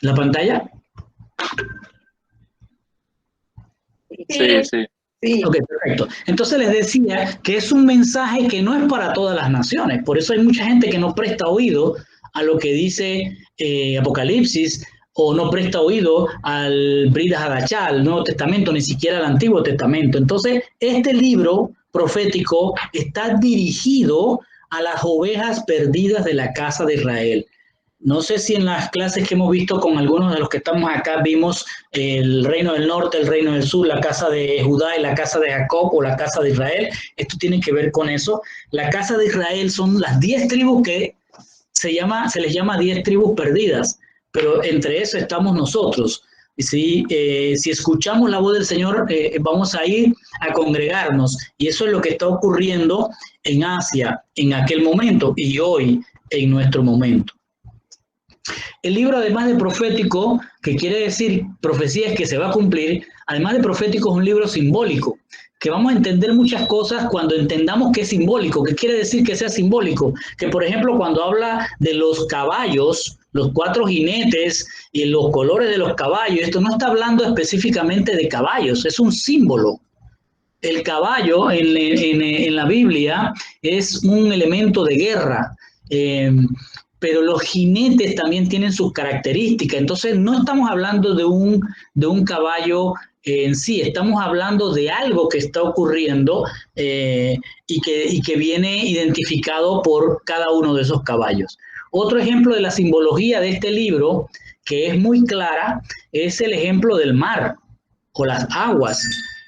¿La pantalla? Sí, sí. Sí. Ok, perfecto. Entonces les decía que es un mensaje que no es para todas las naciones. Por eso hay mucha gente que no presta oído a lo que dice Apocalipsis o no presta oído al Brit Hadashah, al Nuevo Testamento, ni siquiera al Antiguo Testamento. Entonces, este libro profético está dirigido a las ovejas perdidas de la casa de Israel. No sé si en las clases que hemos visto con algunos de los que estamos acá vimos el reino del norte, el reino del sur, la casa de Judá y la casa de Jacob o la casa de Israel. Esto tiene que ver con eso. La casa de Israel son las 10 tribus que se les llama 10 tribus perdidas, pero entre eso estamos nosotros. Y si escuchamos la voz del Señor, vamos a ir a congregarnos. Y eso es lo que está ocurriendo en Asia en aquel momento y hoy en nuestro momento. El libro, además de profético, que quiere decir profecías que se va a cumplir, además de profético es un libro simbólico, que vamos a entender muchas cosas cuando entendamos que es simbólico. ¿Qué quiere decir que sea simbólico? Que, por ejemplo, cuando habla de los caballos, los 4 jinetes y los colores de los caballos, esto no está hablando específicamente de caballos, es un símbolo. El caballo en la Biblia es un elemento de guerra. Pero los jinetes también tienen sus características. Entonces no estamos hablando de un caballo en sí, estamos hablando de algo que está ocurriendo y que viene identificado por cada uno de esos caballos. Otro ejemplo de la simbología de este libro, que es muy clara, es el ejemplo del mar o las aguas.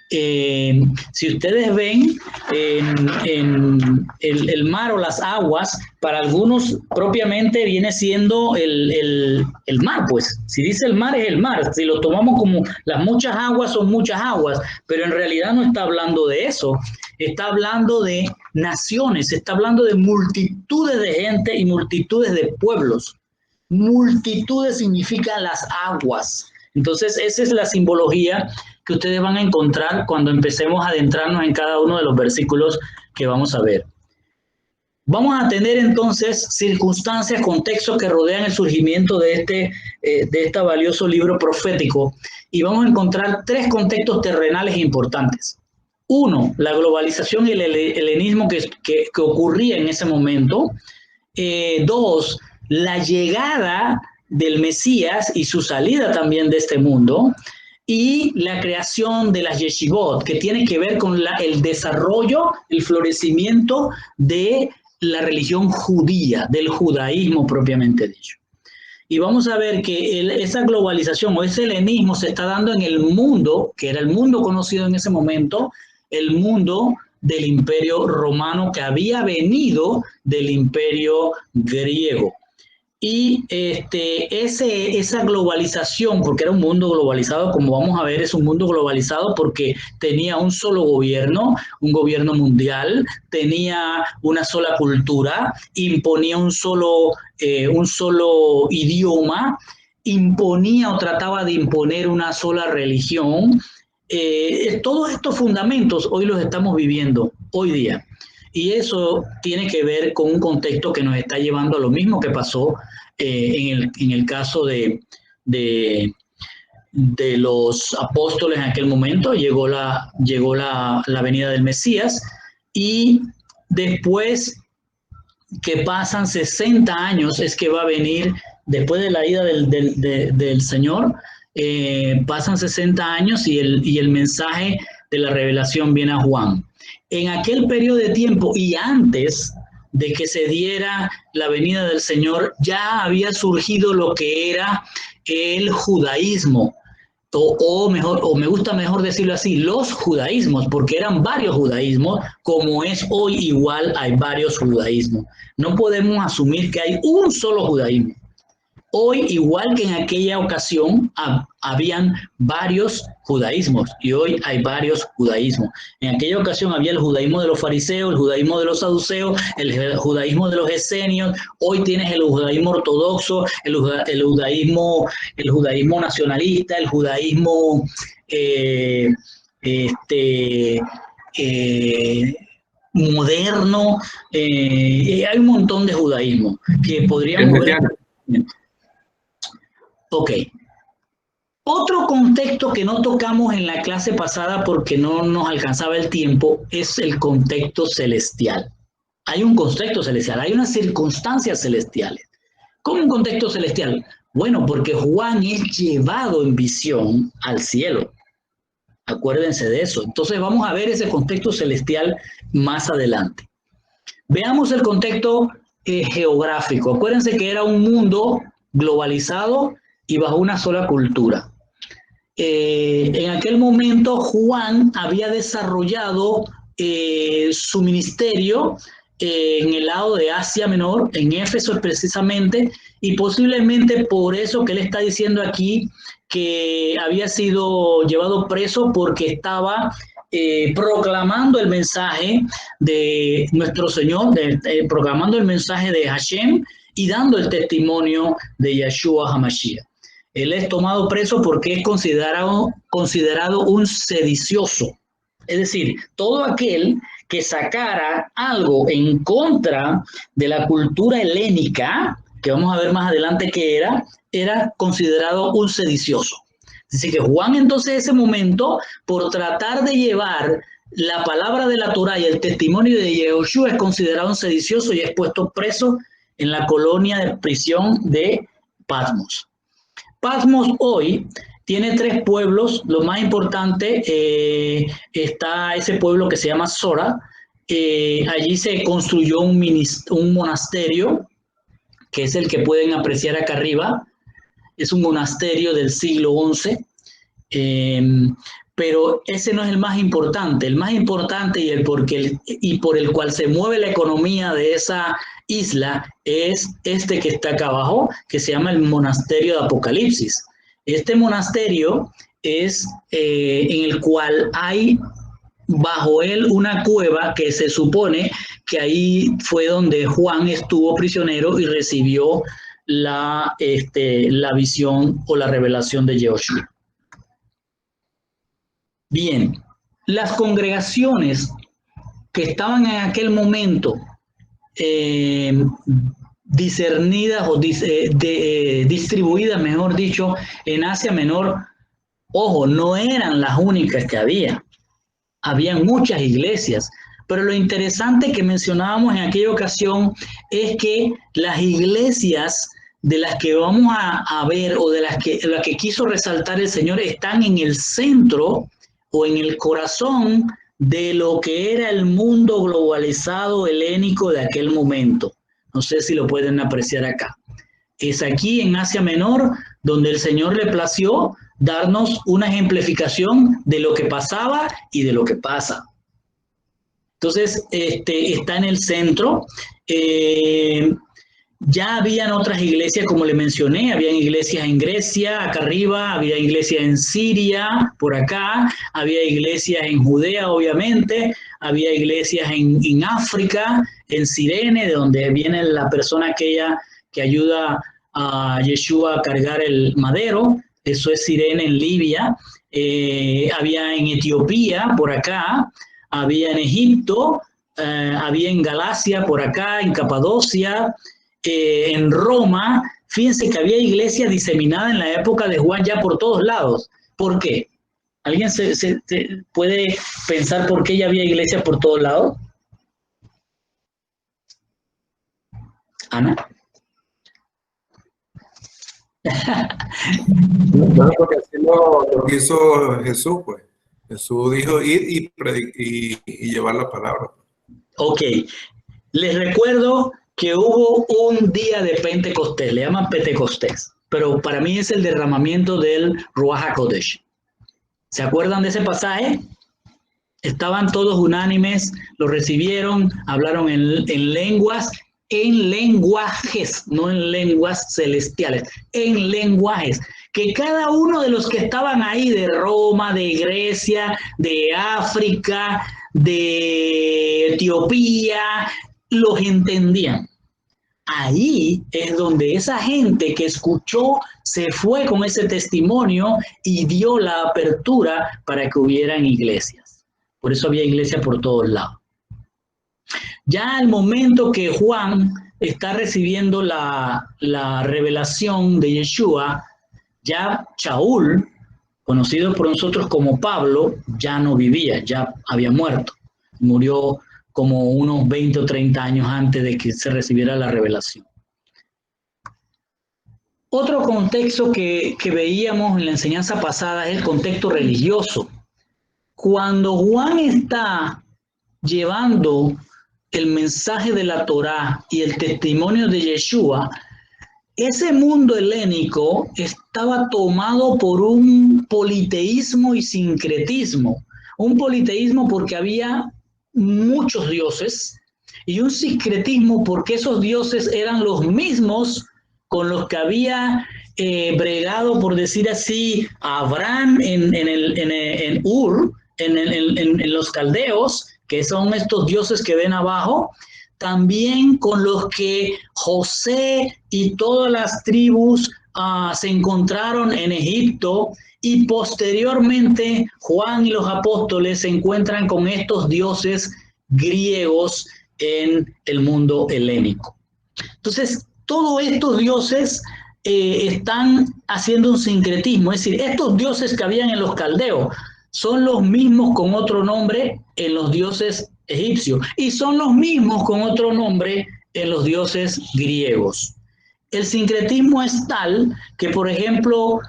Si ustedes ven el mar o las aguas, para algunos propiamente viene siendo el mar, pues. Si dice el mar, es el mar. Si lo tomamos como las muchas aguas, son muchas aguas, pero en realidad no está hablando de eso. Está hablando de naciones, está hablando de multitudes de gente y multitudes de pueblos. Multitudes significa las aguas. Entonces, esa es la simbología que ustedes van a encontrar cuando empecemos a adentrarnos en cada uno de los versículos que vamos a ver. Vamos a tener entonces circunstancias, contextos que rodean el surgimiento de este valioso libro profético y vamos a encontrar 3 contextos terrenales importantes. 1, la globalización y el helenismo que ocurría en ese momento. 2, la llegada del Mesías y su salida también de este mundo. Y la creación de las yeshivot, que tiene que ver con el desarrollo, el florecimiento de la religión judía, del judaísmo propiamente dicho. Y vamos a ver que esa globalización o ese helenismo se está dando en el mundo, que era el mundo conocido en ese momento, el mundo del imperio romano que había venido del imperio griego. Y esa globalización, porque era un mundo globalizado, como vamos a ver, es un mundo globalizado porque tenía un solo gobierno, un gobierno mundial, tenía una sola cultura, imponía un solo idioma, imponía o trataba de imponer una sola religión. Todos estos fundamentos hoy los estamos viviendo, hoy día. Y eso tiene que ver con un contexto que nos está llevando a lo mismo que pasó en el caso de los apóstoles en aquel momento. Llegó la venida del Mesías y después que pasan 60 años es que va a venir, después de la ida del Señor, pasan 60 años y el mensaje de la revelación viene a Juan. En aquel periodo de tiempo y antes de que se diera la venida del Señor, ya había surgido lo que era el judaísmo, o me gusta mejor decirlo así, los judaísmos, porque eran varios judaísmos, como es hoy igual hay varios judaísmos. No podemos asumir que hay un solo judaísmo. Hoy, igual que en aquella ocasión, habían varios judaísmos y hoy hay varios judaísmos. En aquella ocasión había el judaísmo de los fariseos, el judaísmo de los saduceos, el judaísmo de los esenios. Hoy tienes el judaísmo ortodoxo, el judaísmo nacionalista, el judaísmo moderno. Hay un montón de judaísmo que podríamos ver. Ok. Otro contexto que no tocamos en la clase pasada porque no nos alcanzaba el tiempo es el contexto celestial. Hay un contexto celestial, hay unas circunstancias celestiales. ¿Cómo un contexto celestial? Bueno, porque Juan es llevado en visión al cielo. Acuérdense de eso. Entonces vamos a ver ese contexto celestial más adelante. Veamos el contexto geográfico. Acuérdense que era un mundo globalizado y bajo una sola cultura. En aquel momento Juan había desarrollado su ministerio en el lado de Asia Menor, en Éfeso precisamente, y posiblemente por eso que él está diciendo aquí que había sido llevado preso porque estaba proclamando el mensaje de nuestro Señor, proclamando el mensaje de Hashem y dando el testimonio de Yeshua HaMashiach. Él es tomado preso porque es considerado un sedicioso. Es decir, todo aquel que sacara algo en contra de la cultura helénica, que vamos a ver más adelante que era considerado un sedicioso. Así que Juan entonces en ese momento, por tratar de llevar la palabra de la Torá y el testimonio de Yehoshua, es considerado un sedicioso y es puesto preso en la colonia de prisión de Patmos. Patmos hoy tiene 3 pueblos. Lo más importante está ese pueblo que se llama Sora. Allí se construyó un monasterio, que es el que pueden apreciar acá arriba. Es un monasterio del siglo XI. Pero ese no es el más importante. El más importante y por el cual se mueve la economía de esa isla es este que está acá abajo, que se llama el monasterio de Apocalipsis. Este monasterio es en el cual hay bajo él una cueva que se supone que ahí fue donde Juan estuvo prisionero y recibió la visión o la revelación de Yehoshua. Bien, las congregaciones que estaban en aquel momento discernidas o distribuidas, mejor dicho, en Asia Menor, ojo, no eran las únicas que había. Habían muchas iglesias, pero lo interesante que mencionábamos en aquella ocasión es que las iglesias de las que vamos a ver o de las que quiso resaltar el Señor están en el centro o en el corazón de lo que era el mundo globalizado helénico de aquel momento. No sé si lo pueden apreciar acá. Es aquí en Asia Menor donde el Señor le plació darnos una ejemplificación de lo que pasaba y de lo que pasa. Entonces, está en el centro. Ya habían otras iglesias, como le mencioné, habían iglesias en Grecia, acá arriba, había iglesias en Siria, por acá, había iglesias en Judea, obviamente, había iglesias en África, en Cirene, de donde viene la persona aquella que ayuda a Yeshua a cargar el madero, eso es Cirene en Libia, había en Etiopía, por acá, había en Egipto, había en Galacia, por acá, en Capadocia, en Roma. Fíjense que había iglesias diseminadas en la época de Juan ya por todos lados. ¿Por qué? ¿Alguien se puede pensar por qué ya había iglesias por todos lados? Ana. Bueno, porque así lo hizo Jesús, pues. Jesús dijo ir y llevar la palabra. Ok. Les recuerdo que hubo un día de Pentecostés, le llaman Pentecostés, pero para mí es el derramamiento del Ruach HaKodesh. ¿Se acuerdan de ese pasaje? Estaban todos unánimes, lo recibieron, hablaron en lenguas, en lenguajes, no en lenguas celestiales, en lenguajes, que cada uno de los que estaban ahí, de Roma, de Grecia, de África, de Etiopía, los entendían. Ahí es donde esa gente que escuchó se fue con ese testimonio y dio la apertura para que hubieran iglesias. Por eso había iglesias por todos lados. Ya al momento que Juan está recibiendo la revelación de Yeshua, Ya Shaul, conocido por nosotros como Pablo, ya no vivía, ya había muerto. Murió como unos 20 o 30 años antes de que se recibiera la revelación. Otro contexto que veíamos en la enseñanza pasada es el contexto religioso. Cuando Juan está llevando el mensaje de la Torá y el testimonio de Yeshua, ese mundo helénico estaba tomado por un politeísmo y sincretismo. Un politeísmo porque había muchos dioses y un sincretismo porque esos dioses eran los mismos con los que había bregado, por decir así, Abraham en Ur, en los caldeos, que son estos dioses que ven abajo, también con los que José y todas las tribus se encontraron en Egipto, y posteriormente Juan y los apóstoles se encuentran con estos dioses griegos en el mundo helénico. Entonces, todos estos dioses están haciendo un sincretismo, es decir, estos dioses que habían en los caldeos son los mismos con otro nombre en los dioses egipcios y son los mismos con otro nombre en los dioses griegos. El sincretismo es tal que, por ejemplo,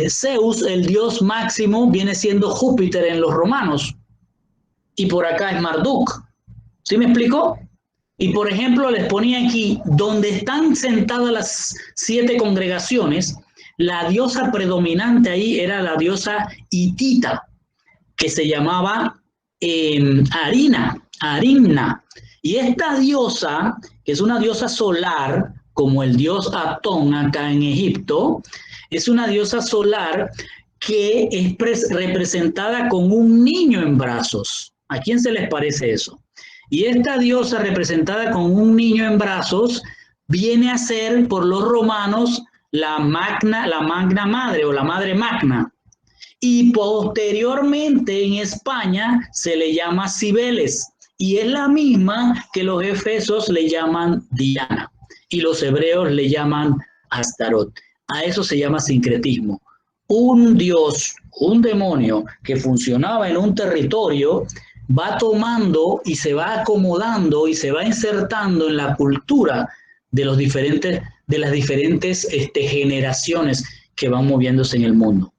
Zeus, el dios máximo, viene siendo Júpiter en los romanos y por acá es Marduk. ¿Sí me explico? Y por ejemplo, les ponía aquí, donde están sentadas las 7 congregaciones, la diosa predominante ahí era la diosa hitita, que se llamaba Arimna. Y esta diosa, que es una diosa solar, como el dios Atón acá en Egipto, es una diosa solar que es representada con un niño en brazos. ¿A quién se les parece eso? Y esta diosa representada con un niño en brazos viene a ser por los romanos la magna madre o la madre magna. Y posteriormente en España se le llama Cibeles y es la misma que los efesos le llaman Diana y los hebreos le llaman Astarot. A eso se llama sincretismo. Un dios, un demonio que funcionaba en un territorio va tomando y se va acomodando y se va insertando en la cultura de las diferentes generaciones que van moviéndose en el mundo.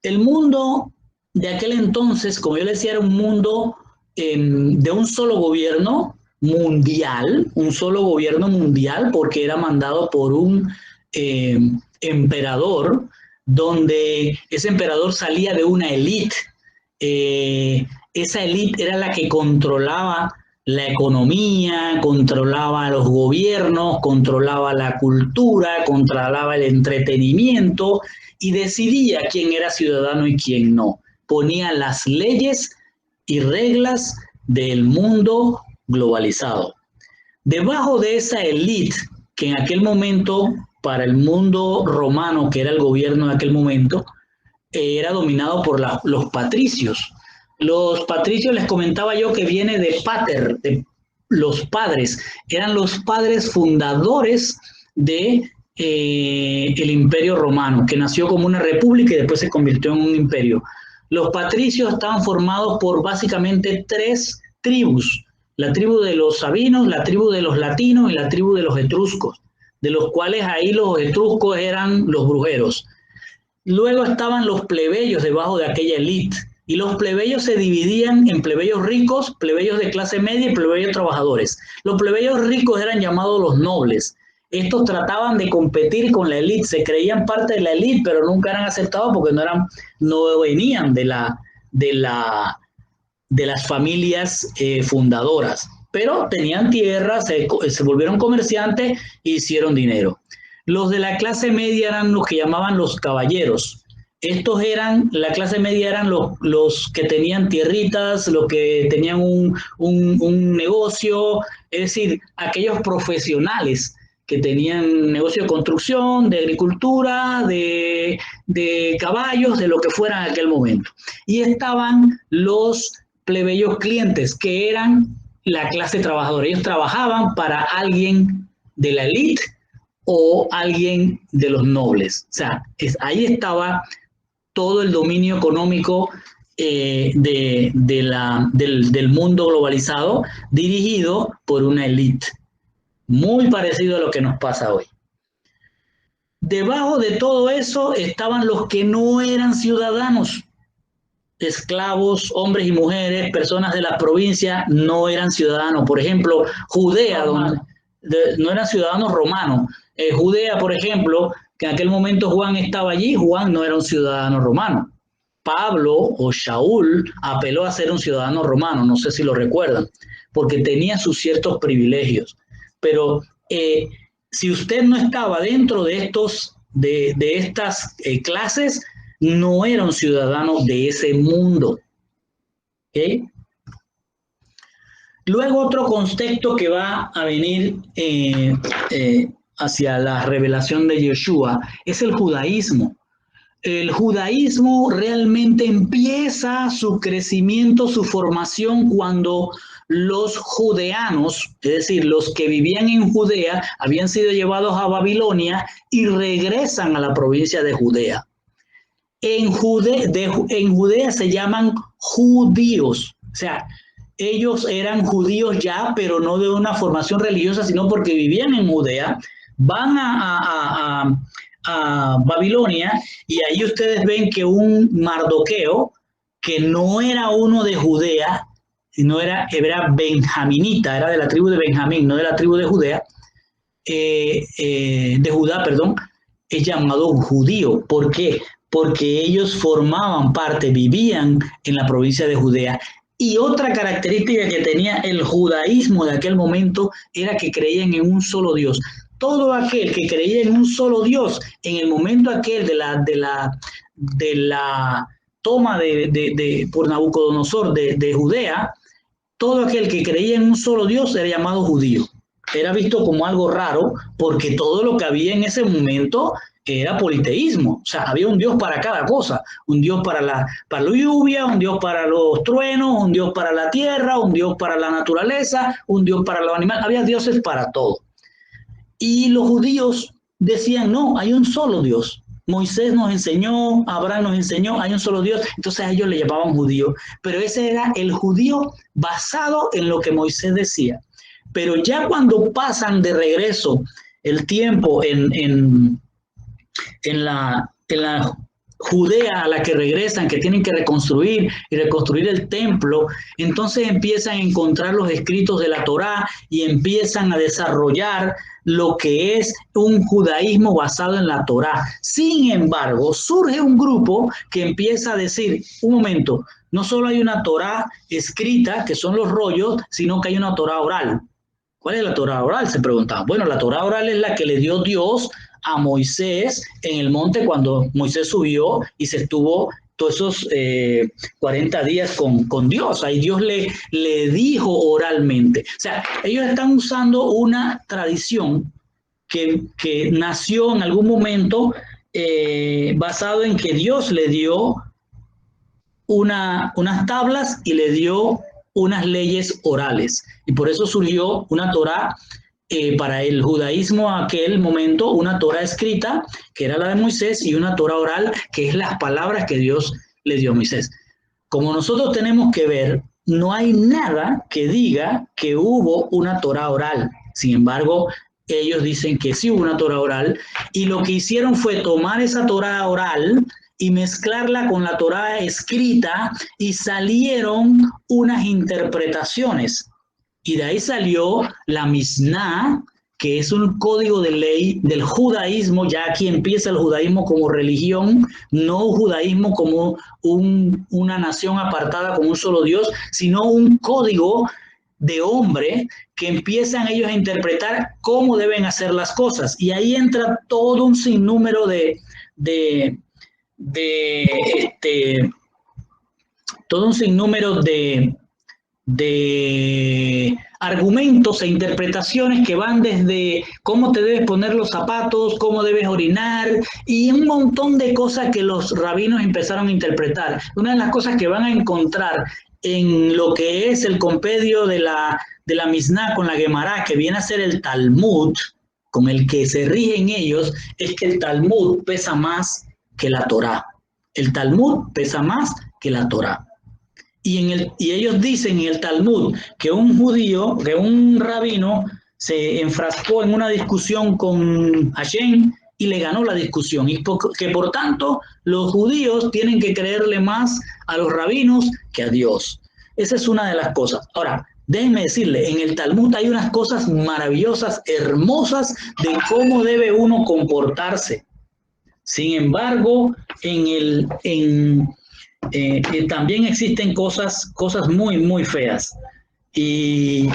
El mundo de aquel entonces, como yo les decía, era un mundo de un solo gobierno mundial, porque era mandado por un emperador, donde ese emperador salía de una élite. Esa élite era la que controlaba la economía, controlaba los gobiernos, controlaba la cultura, controlaba el entretenimiento y decidía quién era ciudadano y quién no. Ponía las leyes y reglas del mundo globalizado. Debajo de esa élite, que en aquel momento, para el mundo romano, que era el gobierno de aquel momento, era dominado por los patricios. Los patricios, les comentaba yo, que viene de pater, de los padres. Eran los padres fundadores de el Imperio Romano, que nació como una república y después se convirtió en un imperio. Los patricios estaban formados por básicamente 3 tribus: la tribu de los sabinos, la tribu de los latinos y la tribu de los etruscos, de los cuales ahí los etruscos eran los brujeros. Luego estaban los plebeyos debajo de aquella élite, y los plebeyos se dividían en plebeyos ricos, plebeyos de clase media y plebeyos trabajadores. Los plebeyos ricos eran llamados los nobles. Estos trataban de competir con la élite, se creían parte de la élite, pero nunca eran aceptados porque no venían de las familias fundadoras, pero tenían tierras, se volvieron comerciantes e hicieron dinero. Los de la clase media eran los que llamaban los caballeros. La clase media eran los que tenían tierritas, los que tenían un negocio, es decir, aquellos profesionales que tenían negocio de construcción, de agricultura, de caballos, de lo que fuera en aquel momento. Y estaban los plebeyos clientes, que eran la clase trabajadora. Ellos trabajaban para alguien de la élite o alguien de los nobles. O sea, ahí estaba todo el dominio económico del mundo globalizado, dirigido por una élite, muy parecido a lo que nos pasa hoy. Debajo de todo eso estaban los que no eran ciudadanos, esclavos, hombres y mujeres, personas de la provincia, no eran ciudadanos. Por ejemplo, Judea, no eran ciudadanos romanos. Judea, por ejemplo, que en aquel momento Juan estaba allí, Juan no era un ciudadano romano. Pablo o Shaul apeló a ser un ciudadano romano, no sé si lo recuerdan, porque tenía sus ciertos privilegios. Pero si usted no estaba dentro de estas clases, no era un ciudadano de ese mundo. ¿Okay? Luego otro contexto que va a venir hacia la revelación de Yeshua es el judaísmo. El judaísmo realmente empieza su crecimiento, su formación cuando los judeanos, es decir, los que vivían en Judea, habían sido llevados a Babilonia y regresan a la provincia de Judea. En Judea se llaman judíos, o sea, ellos eran judíos ya, pero no de una formación religiosa, sino porque vivían en Judea, van a Babilonia y ahí ustedes ven que un Mardoqueo, que no era uno de Judea, sino era benjaminita, era de la tribu de Benjamín, no de la tribu de Judea, de Judá, perdón, es llamado judío. ¿Por qué? Porque ellos formaban parte, vivían en la provincia de Judea. Y otra característica que tenía el judaísmo de aquel momento era que creían en un solo Dios. Todo aquel que creía en un solo Dios, en el momento aquel de la toma por Nabucodonosor de Judea, todo aquel que creía en un solo Dios era llamado judío. Era visto como algo raro porque todo lo que había en ese momento era politeísmo. O sea, había un Dios para cada cosa. Un Dios para la lluvia, un Dios para los truenos, un Dios para la tierra, un Dios para la naturaleza, un Dios para los animales. Había dioses para todo. Y los judíos decían, no, hay un solo Dios. Moisés nos enseñó, Abraham nos enseñó, hay un solo Dios. Entonces a ellos le llamaban judío. Pero ese era el judío basado en lo que Moisés decía. Pero ya cuando pasan de regreso el tiempo en la Judea a la que regresan, que tienen que reconstruir el templo, entonces empiezan a encontrar los escritos de la Torá y empiezan a desarrollar lo que es un judaísmo basado en la Torá. Sin embargo, surge un grupo que empieza a decir, un momento, no solo hay una Torá escrita, que son los rollos, sino que hay una Torá oral. ¿Cuál es la Torá oral? Se preguntaban. Bueno, la Torá oral es la que le dio Dios a Moisés en el monte cuando Moisés subió y se estuvo todos esos 40 días con Dios. Ahí Dios le dijo oralmente. O sea, ellos están usando una tradición que nació en algún momento basado en que Dios le dio unas tablas y le dio unas leyes orales. Y por eso surgió una Torá para el judaísmo a aquel momento, una Torá escrita, que era la de Moisés, y una Torá oral, que es las palabras que Dios le dio a Moisés. Como nosotros tenemos que ver, no hay nada que diga que hubo una Torá oral. Sin embargo, ellos dicen que sí hubo una Torá oral, y lo que hicieron fue tomar esa Torá oral y mezclarla con la Torá escrita, y salieron unas interpretaciones. Y de ahí salió la Misná, que es un código de ley del judaísmo. Ya aquí empieza el judaísmo como religión, no judaísmo como una nación apartada con un solo Dios, sino un código de hombre que empiezan ellos a interpretar cómo deben hacer las cosas. Y ahí entra todo un sinnúmero de argumentos e interpretaciones que van desde cómo te debes poner los zapatos, cómo debes orinar y un montón de cosas que los rabinos empezaron a interpretar. Una de las cosas que van a encontrar en lo que es el compendio de la Misná con la Gemara, que viene a ser el Talmud, con el que se rigen ellos, es que el Talmud pesa más que la Torá. El Talmud pesa más que la Torá. Y ellos dicen en el Talmud que un judío, que un rabino, se enfrascó en una discusión con Hashem y le ganó la discusión. Y que por tanto los judíos tienen que creerle más a los rabinos que a Dios. Esa es una de las cosas. Ahora, déjenme decirle, en el Talmud hay unas cosas maravillosas, hermosas, de cómo debe uno comportarse. Sin embargo, también existen cosas muy, muy feas. Y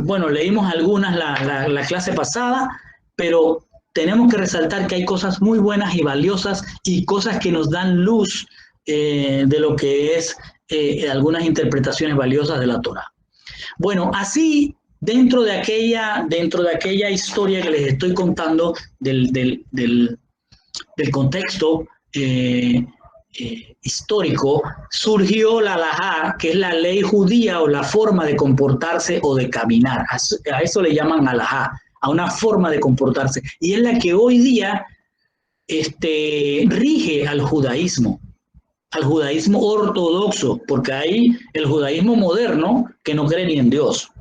bueno, leímos algunas la clase pasada, pero tenemos que resaltar que hay cosas muy buenas y valiosas y cosas que nos dan luz de lo que es algunas interpretaciones valiosas de la Torá. Bueno, así dentro de aquella historia que les estoy contando del contexto histórico, surgió la halajá, que es la ley judía o la forma de comportarse o de caminar. A eso le llaman halajá, a una forma de comportarse. Y es la que hoy día rige al judaísmo ortodoxo, porque hay el judaísmo moderno que no cree ni en Dios.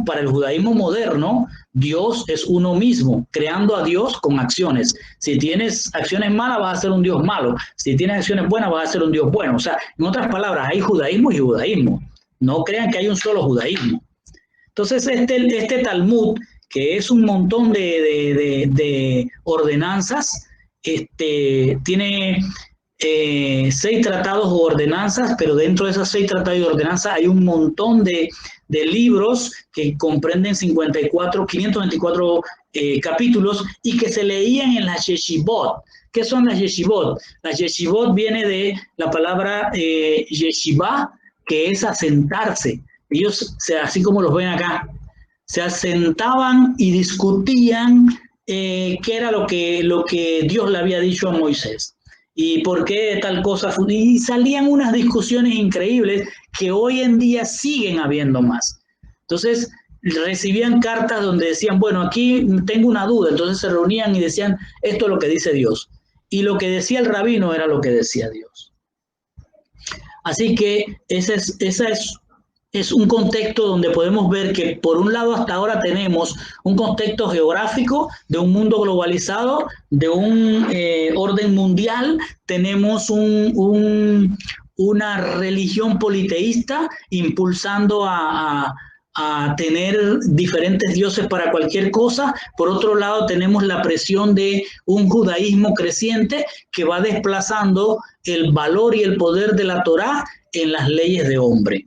Para el judaísmo moderno, Dios es uno mismo, creando a Dios con acciones. Si tienes acciones malas, vas a ser un Dios malo. Si tienes acciones buenas, vas a ser un Dios bueno. O sea, en otras palabras, hay judaísmo y judaísmo. No crean que hay un solo judaísmo. Entonces, este Talmud, que es un montón de ordenanzas, tiene 6 tratados o ordenanzas, pero dentro de esas 6 tratados y ordenanzas hay un montón de libros que comprenden 524 capítulos y que se leían en las yeshivot. ¿Qué son las yeshivot? Las yeshivot viene de la palabra yeshiva, que es asentarse. Ellos, así como los ven acá, se asentaban y discutían qué era lo que Dios le había dicho a Moisés. ¿Y por qué tal cosa? Y salían unas discusiones increíbles que hoy en día siguen habiendo más. Entonces, recibían cartas donde decían, bueno, aquí tengo una duda. Entonces se reunían y decían, esto es lo que dice Dios. Y lo que decía el rabino era lo que decía Dios. Así que esa es un contexto donde podemos ver que por un lado hasta ahora tenemos un contexto geográfico de un mundo globalizado, de un orden mundial, tenemos una religión politeísta impulsando a tener diferentes dioses para cualquier cosa. Por otro lado tenemos la presión de un judaísmo creciente que va desplazando el valor y el poder de la Torá en las leyes de hombre,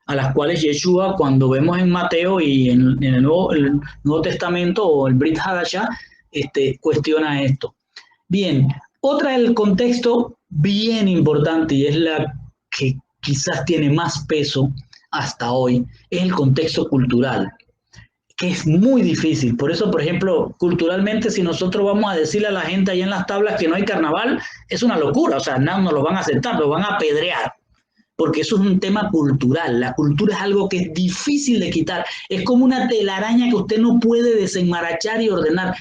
a las cuales Yeshua, cuando vemos en Mateo y en el Nuevo Testamento o el Brit Hadashah, cuestiona esto. Bien, otra del contexto bien importante, y es la que quizás tiene más peso hasta hoy, es el contexto cultural, que es muy difícil. Por eso, por ejemplo, culturalmente, si nosotros vamos a decirle a la gente allá en las tablas que no hay carnaval, es una locura. O sea, no lo van a aceptar, lo van a apedrear, porque eso es un tema cultural. La cultura es algo que es difícil de quitar. Es como una telaraña que usted no puede desenmarachar y ordenar.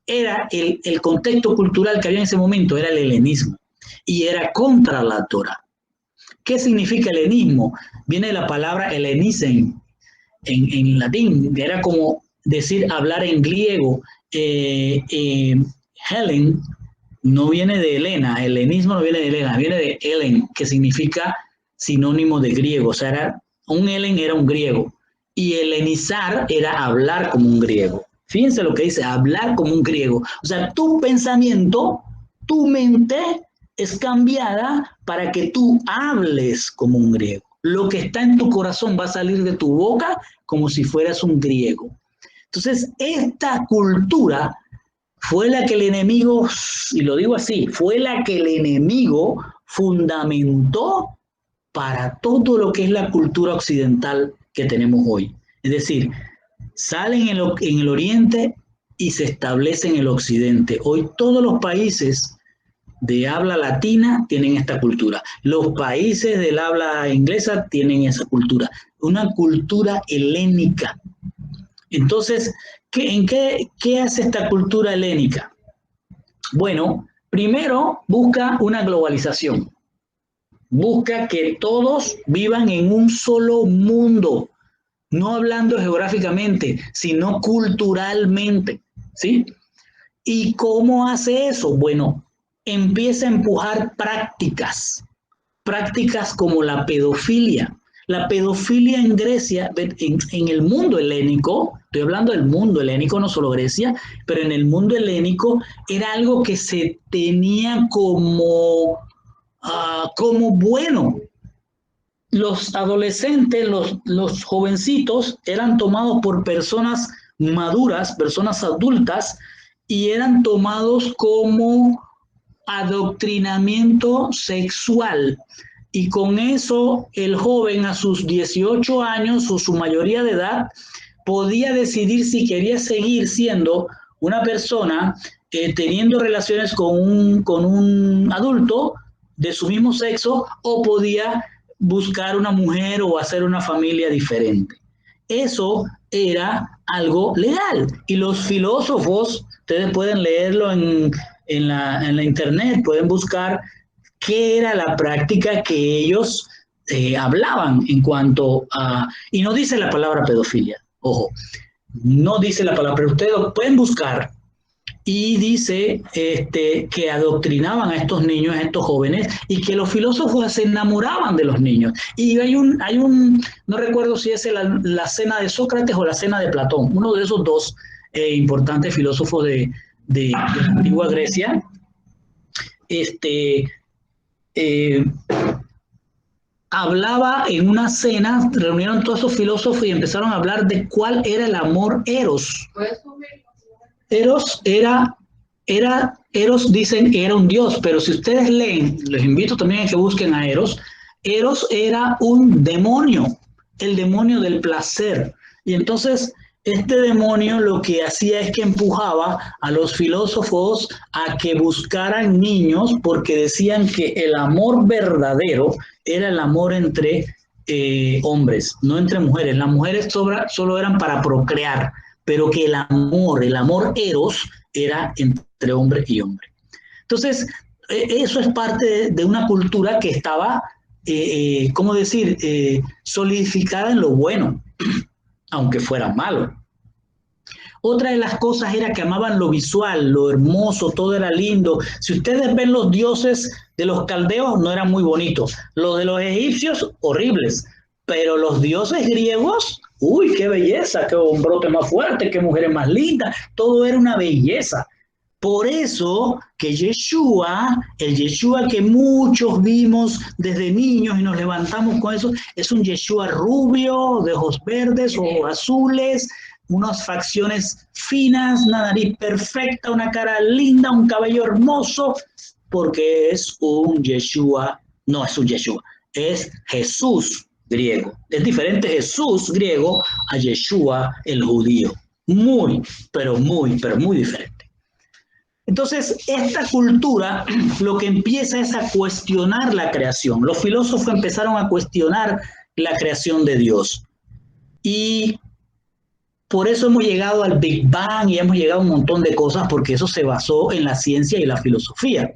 Era el contexto cultural que había en ese momento, era el helenismo, y era contra la Torá. ¿Qué significa helenismo? Viene de la palabra helenisen, en latín, que era como decir hablar en griego. Helen no viene de Helena, helenismo no viene de Helena, viene de Helen, que significa sinónimo de griego. O sea, un Helen era un griego, y helenizar era hablar como un griego. Fíjense lo que dice, hablar como un griego. O sea, tu pensamiento, tu mente es cambiada para que tú hables como un griego. Lo que está en tu corazón va a salir de tu boca como si fueras un griego. Entonces, esta cultura fue la que el enemigo, y lo digo así, fue la que el enemigo fundamentó para todo lo que es la cultura occidental que tenemos hoy. Es decir, salen en el oriente y se establece en el occidente. Hoy todos los países de habla latina tienen esta cultura. Los países del habla inglesa tienen esa cultura. Una cultura helénica. Entonces, ¿qué hace esta cultura helénica? Bueno, primero busca una globalización. Busca que todos vivan en un solo mundo, no hablando geográficamente, sino culturalmente, ¿sí? ¿Y cómo hace eso? Bueno, empieza a empujar prácticas como la pedofilia. La pedofilia en Grecia, en el mundo helénico, estoy hablando del mundo helénico, no solo Grecia, pero en el mundo helénico era algo que se tenía como bueno. Los adolescentes, los jovencitos eran tomados por personas maduras, personas adultas, y eran tomados como adoctrinamiento sexual. Y con eso el joven a sus 18 años o su mayoría de edad podía decidir si quería seguir siendo una persona teniendo relaciones con un adulto de su mismo sexo, o podía buscar una mujer o hacer una familia diferente. Eso era algo legal. Y los filósofos, ustedes pueden leerlo en la internet, pueden buscar qué era la práctica que ellos hablaban en cuanto a... Y no dice la palabra pedofilia, ojo, no dice la palabra, pero ustedes lo pueden buscar. Y dice que adoctrinaban a estos niños, a estos jóvenes, y que los filósofos se enamoraban de los niños. Y hay un no recuerdo si es la cena de Sócrates o la cena de Platón, uno de esos dos importantes filósofos de la antigua Grecia, hablaba en una cena, reunieron todos esos filósofos y empezaron a hablar de cuál era el amor eros. Eros Eros dicen que era un dios, pero si ustedes leen, les invito también a que busquen a Eros. Eros era un demonio, el demonio del placer. Y entonces este demonio lo que hacía es que empujaba a los filósofos a que buscaran niños, porque decían que el amor verdadero era el amor entre hombres, no entre mujeres. Las mujeres solo eran para procrear, pero que el amor eros, era entre hombre y hombre. Entonces, eso es parte de una cultura que estaba, ¿cómo decir?, solidificada en lo bueno, aunque fuera malo. Otra de las cosas era que amaban lo visual, lo hermoso, todo era lindo. Si ustedes ven los dioses de los caldeos, no eran muy bonitos. Los de los egipcios, horribles. Pero los dioses griegos, uy, qué belleza, qué hombrote más fuerte, qué mujeres más lindas. Todo era una belleza. Por eso que Yeshua, el Yeshua que muchos vimos desde niños y nos levantamos con eso, es un Yeshua rubio, de ojos verdes o azules, unas facciones finas, una nariz perfecta, una cara linda, un cabello hermoso, porque es un Yeshua, no es un Yeshua, es Jesús griego. Es diferente Jesús griego a Yeshua el judío. Muy, pero muy diferente. Entonces, esta cultura lo que empieza es a cuestionar la creación. Los filósofos empezaron a cuestionar la creación de Dios. Y por eso hemos llegado al Big Bang y hemos llegado a un montón de cosas, porque eso se basó en la ciencia y la filosofía.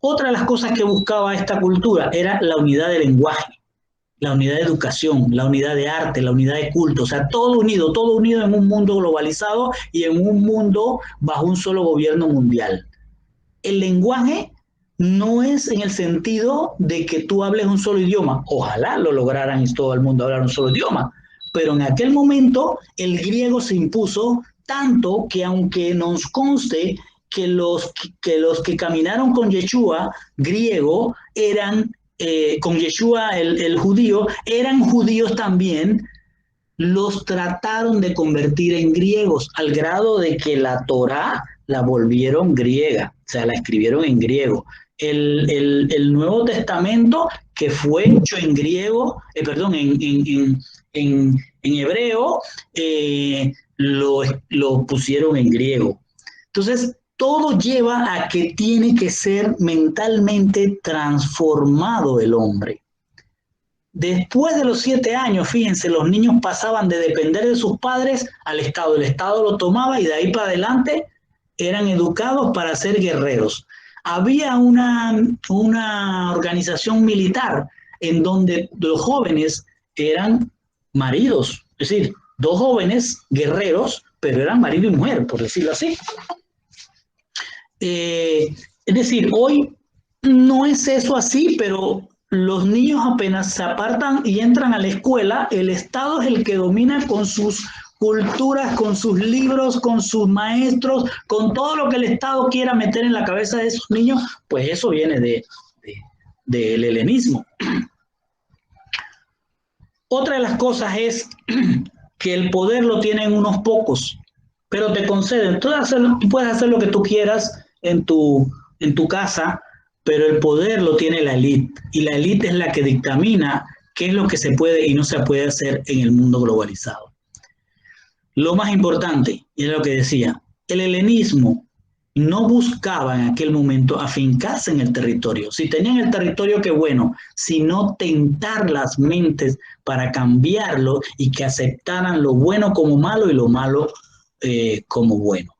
Otra de las cosas que buscaba esta cultura era la unidad de lenguaje, la unidad de educación, la unidad de arte, la unidad de culto, o sea, todo unido en un mundo globalizado y en un mundo bajo un solo gobierno mundial. El lenguaje no es en el sentido de que tú hables un solo idioma, ojalá lo lograran y todo el mundo hablar un solo idioma, pero en aquel momento el griego se impuso tanto que, aunque nos conste que los que caminaron con Yeshua griego eran con Yeshua el judío, eran judíos también, los trataron de convertir en griegos, al grado de que la Torá la volvieron griega, o sea, la escribieron en griego. El Nuevo Testamento, que fue hecho en griego, en hebreo, lo pusieron en griego. Entonces, todo lleva a que tiene que ser mentalmente transformado el hombre. Después de los 7 años, fíjense, los niños pasaban de depender de sus padres al Estado. El Estado lo tomaba y de ahí para adelante eran educados para ser guerreros. Había una organización militar en donde los jóvenes eran maridos, es decir, 2 jóvenes guerreros, pero eran marido y mujer, por decirlo así. Es decir, hoy no es eso así, pero los niños apenas se apartan y entran a la escuela, el Estado es el que domina con sus culturas, con sus libros, con sus maestros, con todo lo que el Estado quiera meter en la cabeza de esos niños, pues eso viene del helenismo. Otra de las cosas es que el poder lo tienen unos pocos, pero te conceden. Tú puedes hacer lo que tú quieras en tu casa, pero el poder lo tiene la élite, y la élite es la que dictamina qué es lo que se puede y no se puede hacer en el mundo globalizado. Lo más importante, y es lo que decía, el helenismo no buscaba en aquel momento afincarse en el territorio. Si tenían el territorio, qué bueno, sino tentar las mentes para cambiarlo y que aceptaran lo bueno como malo y lo malo como bueno.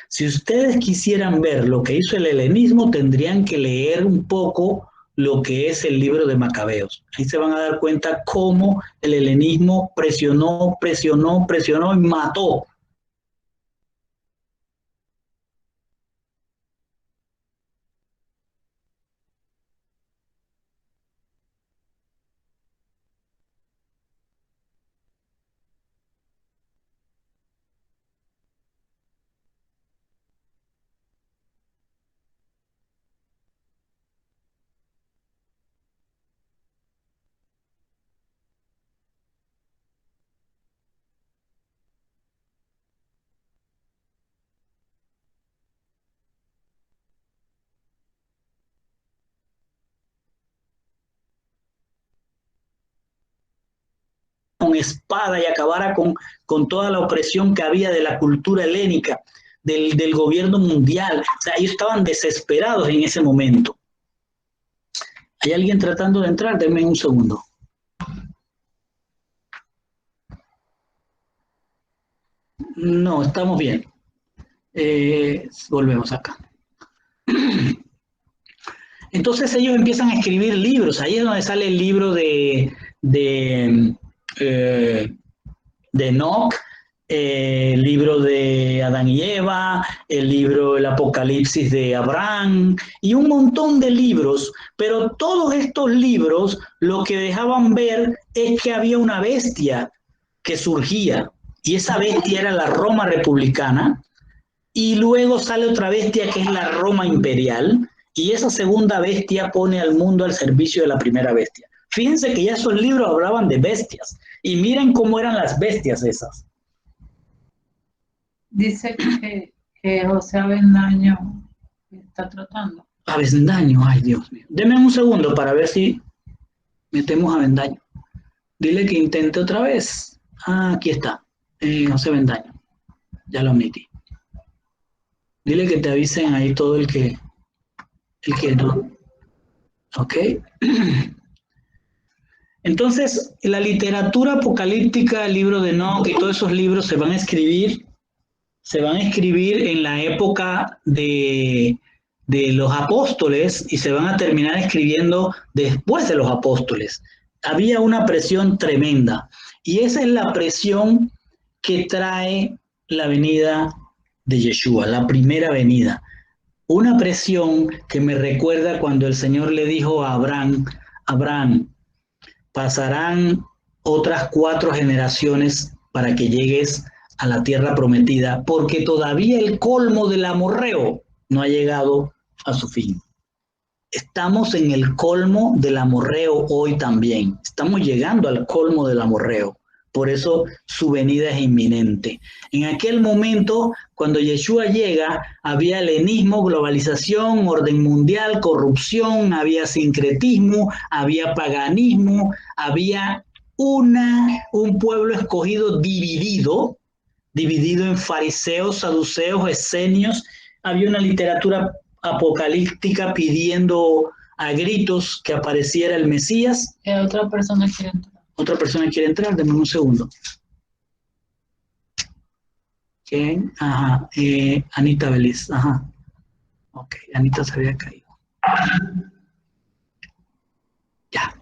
Si ustedes quisieran ver lo que hizo el helenismo, tendrían que leer un poco lo que es el libro de Macabeos. Ahí se van a dar cuenta cómo el helenismo presionó y mató. Con espada y acabara con toda la opresión que había de la cultura helénica, del gobierno mundial. O sea, ellos estaban desesperados en ese momento. ¿Hay alguien tratando de entrar? Denme un segundo. No, estamos bien. Volvemos acá. Entonces ellos empiezan a escribir libros. Ahí es donde sale el libro de Enoch, el libro de Adán y Eva, el libro El Apocalipsis de Abraham y un montón de libros, pero todos estos libros lo que dejaban ver es que había una bestia que surgía, y esa bestia era la Roma republicana, y luego sale otra bestia que es la Roma imperial, y esa segunda bestia pone al mundo al servicio de la primera bestia. Fíjense que ya esos libros hablaban de bestias, y miren cómo eran las bestias esas. Dice que José Avendaño está tratando. Avendaño, ay Dios mío. Deme un segundo para ver si metemos a Avendaño. Dile que intente otra vez. Ah, aquí está. José Avendaño. Ya lo metí. Dile que te avisen ahí todo el que no. Ok. Entonces, la literatura apocalíptica, el libro de Enoch y todos esos libros se van a escribir en la época de los apóstoles y se van a terminar escribiendo después de los apóstoles. Había una presión tremenda, y esa es la presión que trae la venida de Yeshua, la primera venida. Una presión que me recuerda cuando el Señor le dijo a Abraham, pasarán otras 4 generaciones para que llegues a la tierra prometida, porque todavía el colmo del amorreo no ha llegado a su fin. Estamos en el colmo del amorreo hoy también. Estamos llegando al colmo del amorreo. Por eso su venida es inminente. En aquel momento, cuando Yeshua llega, había helenismo, globalización, orden mundial, corrupción, había sincretismo, había paganismo, había un pueblo escogido dividido en fariseos, saduceos, esenios. Había una literatura apocalíptica pidiendo a gritos que apareciera el Mesías. Otra persona quiere entrar. Otra persona quiere entrar, denme un segundo. ¿Quién? Ajá, Anita Beliz, ajá. Ok, Anita se había caído. Ya.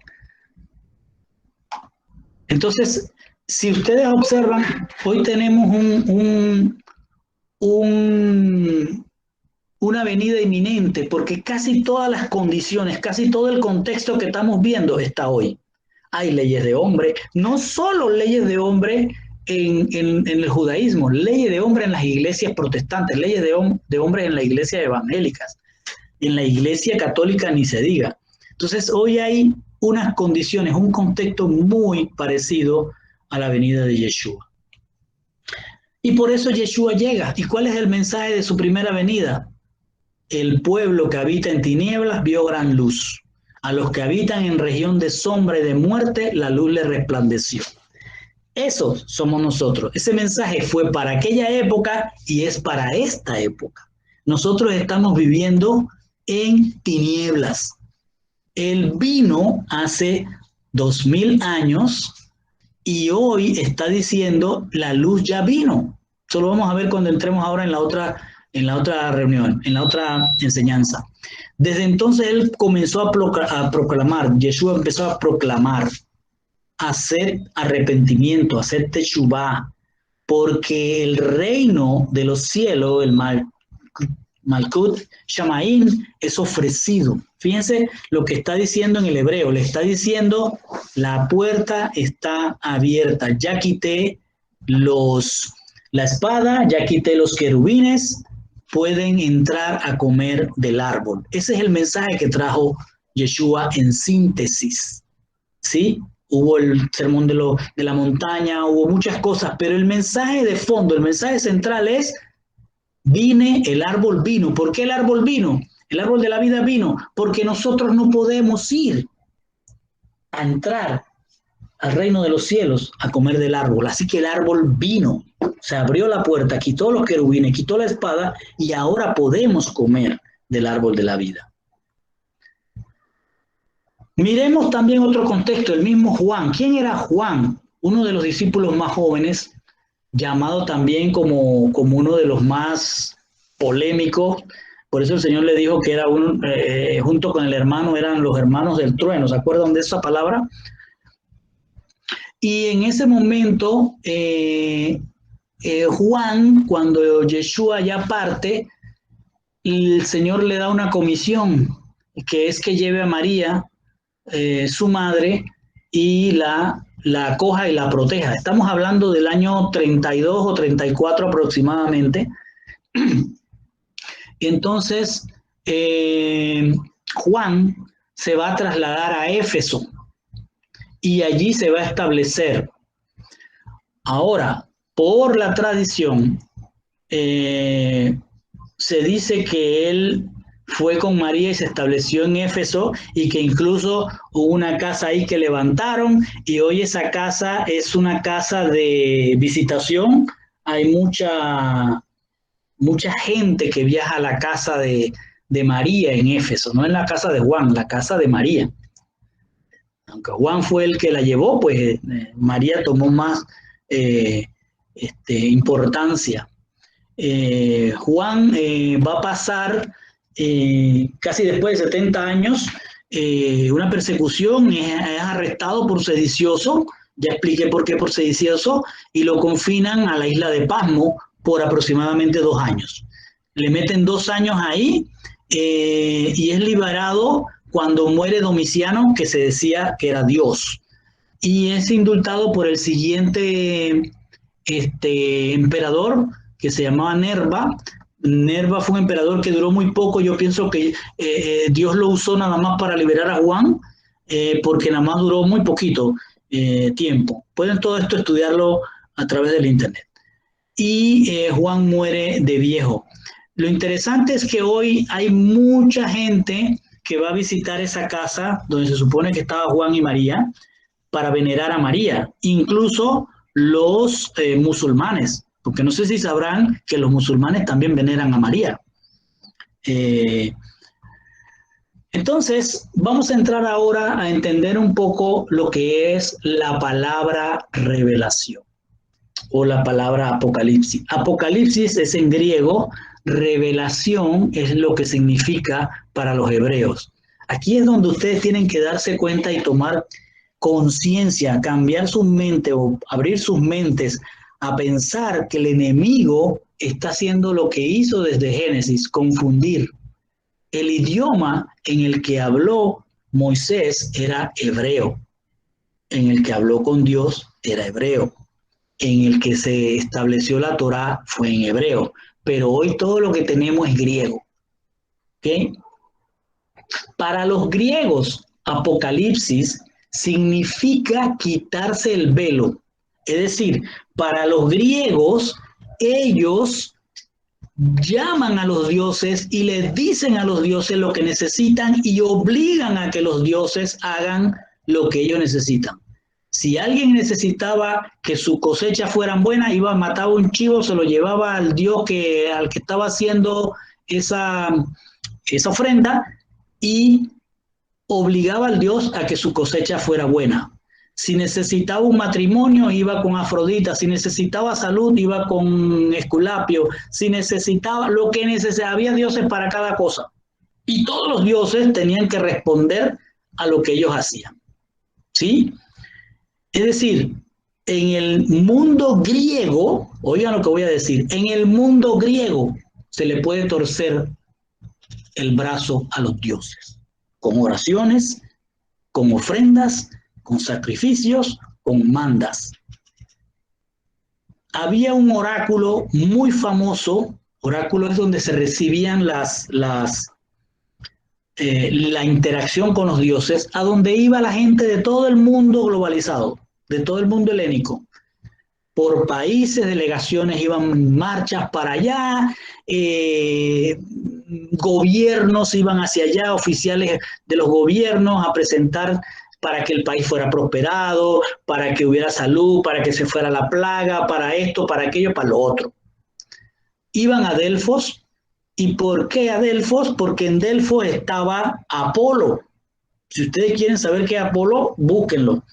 Entonces, si ustedes observan, hoy tenemos una venida inminente, porque casi todas las condiciones, casi todo el contexto que estamos viendo está hoy. Hay leyes de hombre, no solo leyes de hombre en el judaísmo, leyes de hombre en las iglesias protestantes, leyes de hombre en las iglesias evangélicas, en la iglesia católica ni se diga. Entonces hoy hay unas condiciones, un contexto muy parecido a la venida de Yeshua. Y por eso Yeshua llega. ¿Y cuál es el mensaje de su primera venida? El pueblo que habita en tinieblas vio gran luz. A los que habitan en región de sombra y de muerte, la luz les resplandeció. Esos somos nosotros. Ese mensaje fue para aquella época y es para esta época. Nosotros estamos viviendo en tinieblas. Él vino hace 2000 años y hoy está diciendo la luz ya vino. Eso lo vamos a ver cuando entremos ahora en la otra reunión, en la otra enseñanza. Desde entonces él comenzó a proclamar, Yeshua empezó a proclamar, hacer arrepentimiento, hacer teshuvá, porque el reino de los cielos, el Malkut Shamaim, es ofrecido. Fíjense lo que está diciendo en el hebreo, le está diciendo la puerta está abierta, ya quité la espada, ya quité los querubines, pueden entrar a comer del árbol. Ese es el mensaje que trajo Yeshua en síntesis, ¿sí? Hubo el sermón de la montaña, hubo muchas cosas, pero el mensaje de fondo, el mensaje central es: el árbol vino. ¿Por qué el árbol vino? El árbol de la vida vino porque nosotros no podemos ir a entrar al reino de los cielos a comer del árbol. Así que el árbol vino, se abrió la puerta, quitó los querubines, quitó la espada y ahora podemos comer del árbol de la vida. Miremos también otro contexto, el mismo Juan. ¿Quién era Juan? Uno de los discípulos más jóvenes, llamado también como uno de los más polémicos. Por eso el Señor le dijo que era junto con el hermano, eran los hermanos del trueno. ¿Se acuerdan de esa palabra? Y en ese momento, Juan, cuando Yeshua ya parte, el Señor le da una comisión, que es que lleve a María, su madre, y la acoja y la proteja. Estamos hablando del año 32 o 34 aproximadamente. Entonces, Juan se va a trasladar a Éfeso y allí se va a establecer. Ahora, por la tradición, se dice que él fue con María y se estableció en Éfeso y que incluso hubo una casa ahí que levantaron y hoy esa casa es una casa de visitación. Hay mucha gente que viaja a la casa de María en Éfeso, no en la casa de Juan, la casa de María. Aunque Juan fue el que la llevó, pues María tomó más importancia. Juan va a pasar casi después de 70 años una persecución, es arrestado por sedicioso, ya expliqué por qué por sedicioso, y lo confinan a la isla de Pasmo por aproximadamente 2 años. Le meten 2 años ahí y es liberado cuando muere Domiciano, que se decía que era Dios, y es indultado por el siguiente emperador que se llamaba Nerva. Nerva fue un emperador que duró muy poco. Yo pienso que Dios lo usó nada más para liberar a Juan, porque nada más duró muy poquito tiempo. Pueden todo esto estudiarlo a través del internet. Y Juan muere de viejo. Lo interesante es que hoy hay mucha gente que va a visitar esa casa donde se supone que estaba Juan y María para venerar a María, incluso los musulmanes, porque no sé si sabrán que los musulmanes también veneran a María. Entonces, vamos a entrar ahora a entender un poco lo que es la palabra revelación o la palabra apocalipsis. Apocalipsis es en griego, revelación es lo que significa para los hebreos. Aquí es donde ustedes tienen que darse cuenta y tomar conciencia, cambiar su mente o abrir sus mentes a pensar que el enemigo está haciendo lo que hizo desde Génesis, confundir. El idioma en el que habló Moisés era hebreo, en el que habló con Dios era hebreo, en el que se estableció la Torá fue en hebreo, pero hoy todo lo que tenemos es griego. ¿Okay? Para los griegos, Apocalipsis significa quitarse el velo. Es decir, para los griegos, ellos llaman a los dioses y les dicen a los dioses lo que necesitan y obligan a que los dioses hagan lo que ellos necesitan. Si alguien necesitaba que su cosecha fuera buena, iba a matar un chivo, se lo llevaba al dios al que estaba haciendo esa ofrenda y obligaba al dios a que su cosecha fuera buena. Si necesitaba un matrimonio, iba con Afrodita. Si necesitaba salud, iba con Esculapio. Si necesitaba lo que necesitaba, había dioses para cada cosa. Y todos los dioses tenían que responder a lo que ellos hacían. ¿Sí? Es decir, en el mundo griego, oigan lo que voy a decir, en el mundo griego se le puede torcer el brazo a los dioses, con oraciones, con ofrendas, con sacrificios, con mandas. Había un oráculo muy famoso, oráculo es donde se recibían la interacción con los dioses, a donde iba la gente de todo el mundo globalizado, de todo el mundo helénico. Por países, delegaciones iban marchas para allá, gobiernos iban hacia allá, oficiales de los gobiernos a presentar para que el país fuera prosperado, para que hubiera salud, para que se fuera la plaga, para esto, para aquello, para lo otro. Iban a Delfos. ¿Y por qué a Delfos? Porque en Delfos estaba Apolo. Si ustedes quieren saber qué es Apolo, búsquenlo.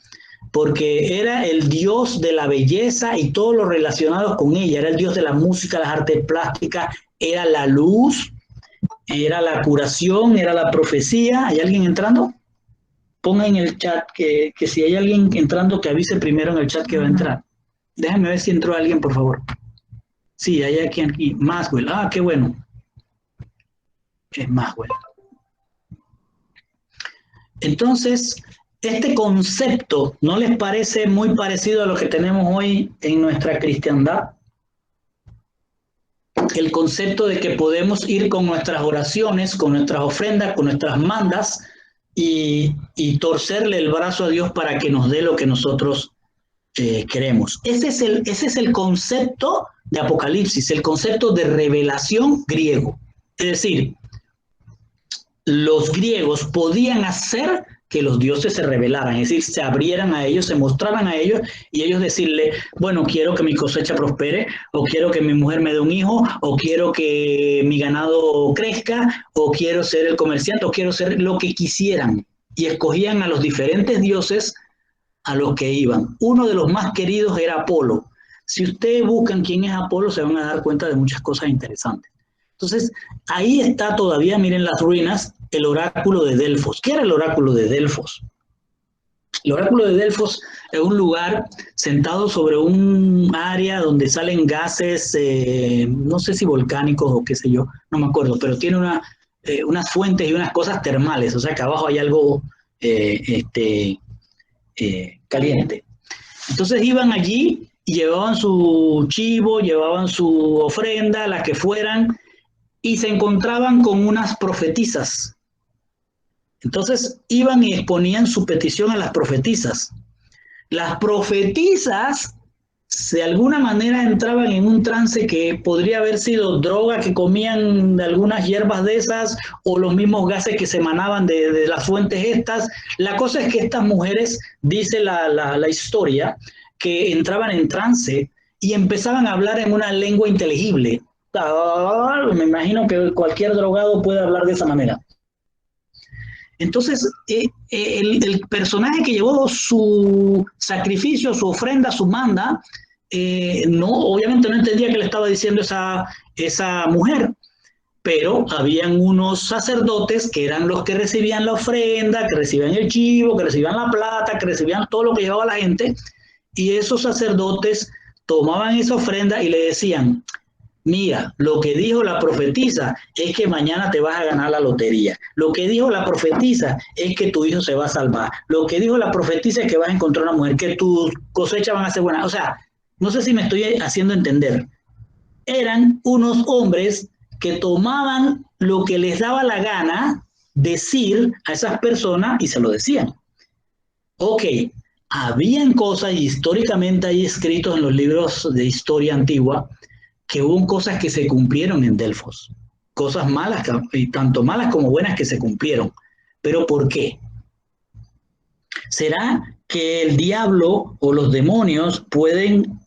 Porque era el dios de la belleza y todo lo relacionado con ella. Era el dios de la música, las artes plásticas, era la luz, era la curación, era la profecía. ¿Hay alguien entrando? Ponga en el chat que si hay alguien entrando, que avise primero en el chat que va a entrar. Déjenme ver si entró alguien, por favor. Sí, hay aquí. Maxwell. Ah, qué bueno. Es Maxwell. Entonces, este concepto, ¿no les parece muy parecido a lo que tenemos hoy en nuestra cristiandad? El concepto de que podemos ir con nuestras oraciones, con nuestras ofrendas, con nuestras mandas y torcerle el brazo a Dios para que nos dé lo que nosotros queremos. Ese es el concepto de Apocalipsis, el concepto de revelación griego. Es decir, los griegos podían hacer que los dioses se revelaran, es decir, se abrieran a ellos, se mostraran a ellos y ellos decirle, bueno, quiero que mi cosecha prospere, o quiero que mi mujer me dé un hijo, o quiero que mi ganado crezca, o quiero ser el comerciante, o quiero ser lo que quisieran. Y escogían a los diferentes dioses a los que iban. Uno de los más queridos era Apolo. Si ustedes buscan quién es Apolo, se van a dar cuenta de muchas cosas interesantes. Entonces, ahí está todavía, miren las ruinas, el oráculo de Delfos. ¿Qué era el oráculo de Delfos? El oráculo de Delfos es un lugar sentado sobre un área donde salen gases, no sé si volcánicos o qué sé yo, no me acuerdo, pero tiene unas fuentes y unas cosas termales, o sea que abajo hay algo caliente. Entonces iban allí y llevaban su chivo, llevaban su ofrenda, la que fueran, y se encontraban con unas profetisas. Entonces iban y exponían su petición a las profetisas. Las profetisas de alguna manera entraban en un trance que podría haber sido droga que comían de algunas hierbas de esas o los mismos gases que se emanaban de las fuentes estas. La cosa es que estas mujeres, dice la historia, que entraban en trance y empezaban a hablar en una lengua inteligible. Me imagino que cualquier drogado puede hablar de esa manera. Entonces, el personaje que llevó su sacrificio, su ofrenda, su manda, no, obviamente no entendía qué le estaba diciendo esa mujer, pero habían unos sacerdotes que eran los que recibían la ofrenda, que recibían el chivo, que recibían la plata, que recibían todo lo que llevaba la gente, y esos sacerdotes tomaban esa ofrenda y le decían: mira, lo que dijo la profetisa es que mañana te vas a ganar la lotería. Lo que dijo la profetisa es que tu hijo se va a salvar. Lo que dijo la profetisa es que vas a encontrar una mujer, que tus cosechas van a ser buenas. O sea, no sé si me estoy haciendo entender. Eran unos hombres que tomaban lo que les daba la gana decir a esas personas y se lo decían. Ok, habían cosas, y históricamente hay escritos en los libros de historia antigua, que hubo cosas que se cumplieron en Delfos, cosas malas, y tanto malas como buenas que se cumplieron. ¿Pero por qué? ¿Será que el diablo o los demonios pueden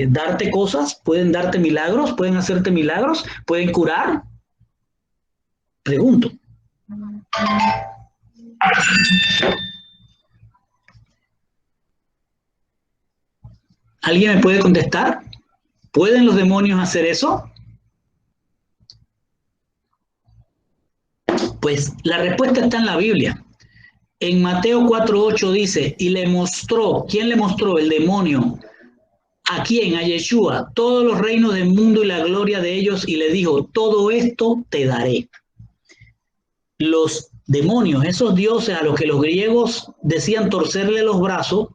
darte cosas, pueden darte milagros, pueden hacerte milagros, pueden curar? Pregunto. ¿Alguien me puede contestar? ¿Pueden los demonios hacer eso? Pues la respuesta está en la Biblia. En Mateo 4:8 dice, y le mostró, ¿quién le mostró? El demonio. ¿A quién? A Yeshua, todos los reinos del mundo y la gloria de ellos, y le dijo, todo esto te daré. Los demonios, esos dioses a los que los griegos decían torcerle los brazos,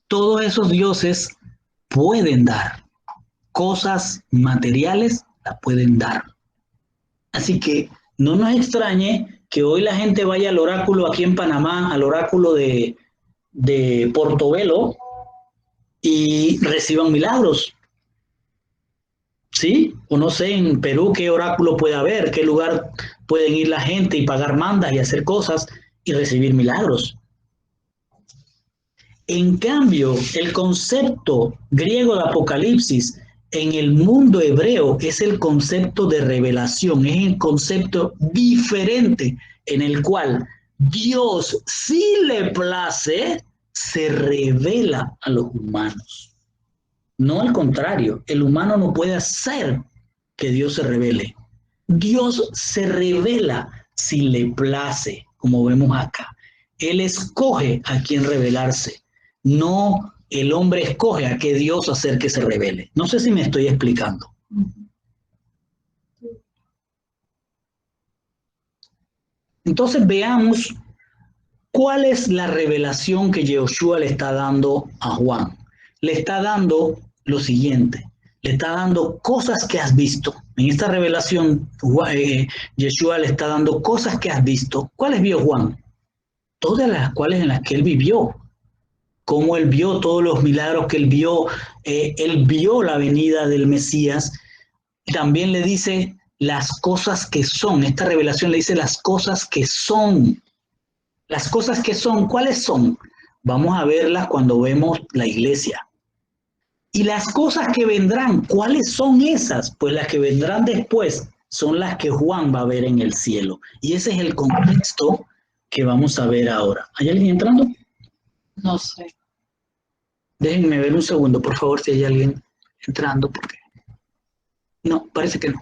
todos esos dioses pueden dar cosas materiales, las pueden dar. Así que no nos extrañe que hoy la gente vaya al oráculo aquí en Panamá, al oráculo de Portobelo, y reciban milagros. ¿Sí? O no sé, en Perú qué oráculo puede haber, qué lugar pueden ir la gente y pagar mandas y hacer cosas y recibir milagros. En cambio, el concepto griego de Apocalipsis en el mundo hebreo es el concepto de revelación, es el concepto diferente en el cual Dios, si le place, se revela a los humanos. No al contrario, el humano no puede hacer que Dios se revele. Dios se revela si le place, como vemos acá. Él escoge a quién revelarse. No el hombre escoge a qué Dios hacer que se revele. No sé si me estoy explicando. Entonces veamos cuál es la revelación que Yeshua le está dando a Juan. Le está dando lo siguiente. Le está dando cosas que has visto. En esta revelación, Yeshua le está dando cosas que has visto. ¿Cuáles vio Juan? Todas las cuales en las que él vivió. Cómo él vio todos los milagros que él vio la venida del Mesías. También le dice las cosas que son. Esta revelación le dice las cosas que son. Las cosas que son, ¿cuáles son? Vamos a verlas cuando vemos la iglesia. Y las cosas que vendrán, ¿cuáles son esas? Pues las que vendrán después son las que Juan va a ver en el cielo. Y ese es el contexto que vamos a ver ahora. ¿Hay alguien entrando? No sé. Déjenme ver un segundo, por favor, si hay alguien entrando, porque no, parece que no.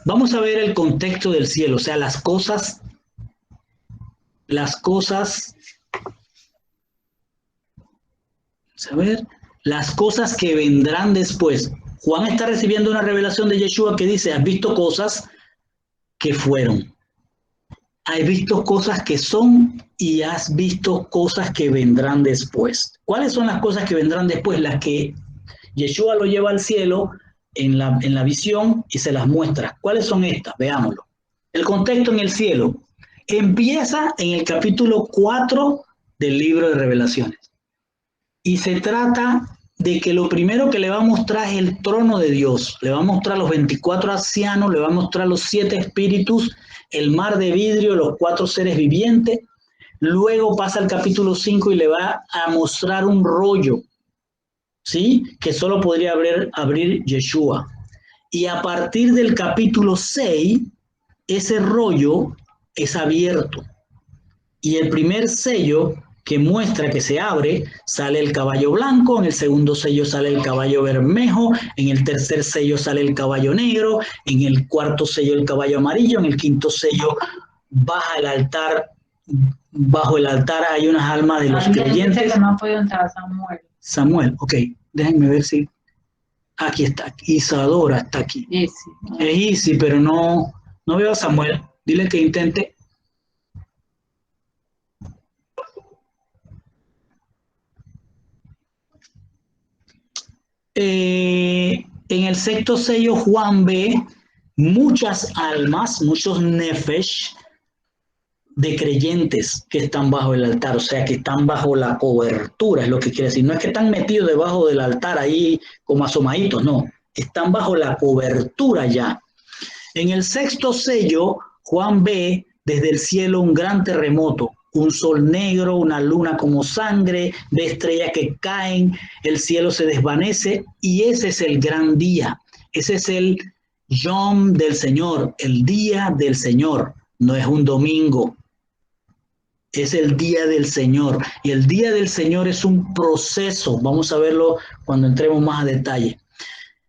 Vamos a ver el contexto del cielo, o sea, las cosas, a ver, las cosas que vendrán después. Juan está recibiendo una revelación de Yeshua que dice, has visto cosas que fueron. Has visto cosas que son y has visto cosas que vendrán después. ¿Cuáles son las cosas que vendrán después? Las que Yeshua lo lleva al cielo en la visión y se las muestra. ¿Cuáles son estas? Veámoslo. El contexto en el cielo empieza en el capítulo 4 del libro de Revelaciones. Y se trata de que lo primero que le va a mostrar es el trono de Dios. Le va a mostrar los 24 ancianos, le va a mostrar los 7 espíritus, el mar de vidrio, los 4 seres vivientes. Luego pasa al capítulo 5 y le va a mostrar un rollo, ¿sí? Que solo podría abrir Yeshua. y a partir del capítulo 6, ese rollo es abierto. Y el primer sello que muestra que se abre, sale el caballo blanco, en el segundo sello sale el caballo bermejo, en el tercer sello sale el caballo negro, en el cuarto sello el caballo amarillo, en el quinto sello baja el altar, bajo el altar hay unas almas de los creyentes. Dice que no ha podido entrar Samuel. Samuel, ok, déjenme ver si... Aquí está, Isadora está aquí. Easy. Es Easy, pero no veo a Samuel. Dile que intente. En el sexto sello Juan ve muchas almas, muchos nefesh de creyentes que están bajo el altar, o sea, que están bajo la cobertura, es lo que quiere decir. No es que están metidos debajo del altar ahí como asomaditos, no, están bajo la cobertura ya. En el sexto sello, Juan ve desde el cielo un gran terremoto, un sol negro, una luna como sangre, de estrellas que caen, el cielo se desvanece y ese es el gran día. Ese es el Yom del Señor, el día del Señor. No es un domingo, es el día del Señor. Y el día del Señor es un proceso. Vamos a verlo cuando entremos más a detalle.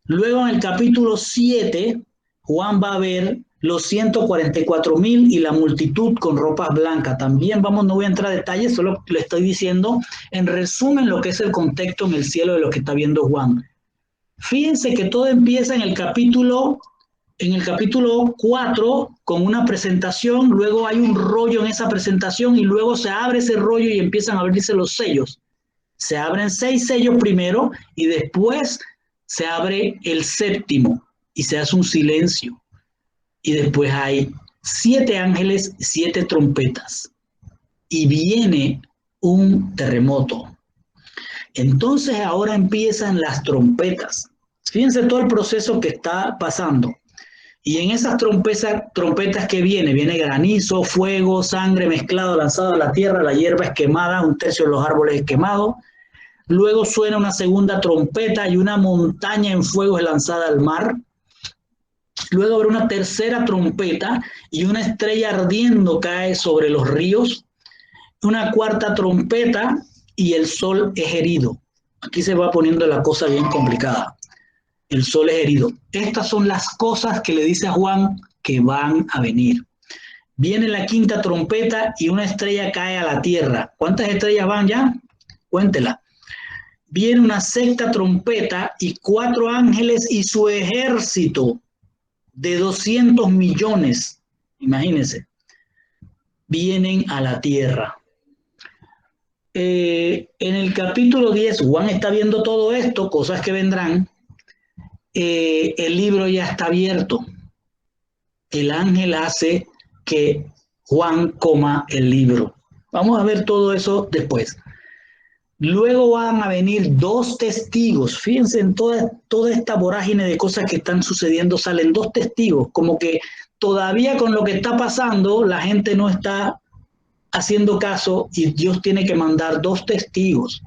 Luego en el capítulo 7, Juan va a ver los 144,000 y la multitud con ropas blancas. También no voy a entrar a detalles, solo le estoy diciendo en resumen lo que es el contexto en el cielo de lo que está viendo Juan. Fíjense que todo empieza en el capítulo 4 con una presentación, luego hay un rollo en esa presentación y luego se abre ese rollo y empiezan a abrirse los sellos. Se abren 6 sellos primero y después se abre el séptimo y se hace un silencio. Y después hay 7 ángeles, 7 trompetas. Y viene un terremoto. Entonces ahora empiezan las trompetas. Fíjense todo el proceso que está pasando. Y en esas trompetas que viene granizo, fuego, sangre mezclado, lanzado a la tierra, la hierba es quemada, 1/3 de los árboles es quemado. Luego suena una segunda trompeta y una montaña en fuego es lanzada al mar. Luego habrá una tercera trompeta y una estrella ardiendo cae sobre los ríos. Una cuarta trompeta y el sol es herido. Aquí se va poniendo la cosa bien complicada. El sol es herido. Estas son las cosas que le dice a Juan que van a venir. Viene la quinta trompeta y una estrella cae a la tierra. ¿Cuántas estrellas van ya? Cuéntela. Viene una sexta trompeta y 4 ángeles y su ejército de 200 millones, imagínense, vienen a la tierra. En el capítulo 10, Juan está viendo todo esto, cosas que vendrán. El libro ya está abierto. El ángel hace que Juan coma el libro. Vamos a ver todo eso después. Luego van a venir 2 testigos. Fíjense en toda esta vorágine de cosas que están sucediendo, salen 2 testigos, como que todavía con lo que está pasando la gente no está haciendo caso y Dios tiene que mandar 2 testigos.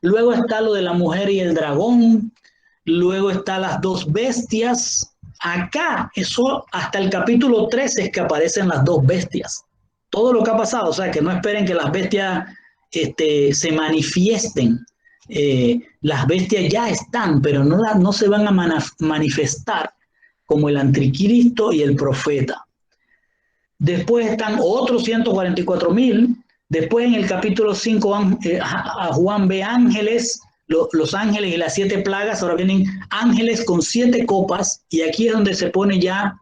Luego está lo de la mujer y el dragón, luego están las 2 bestias. Acá, eso hasta el capítulo 13 es que aparecen las 2 bestias. Todo lo que ha pasado, o sea, que no esperen que las bestias se manifiesten. Las bestias ya están, pero no se van a manifestar como el anticristo y el profeta. Después están otros 144,000. Después en el capítulo 5 a Juan ve ángeles, los ángeles y las 7 plagas. Ahora vienen ángeles con 7 copas y aquí es donde se pone ya,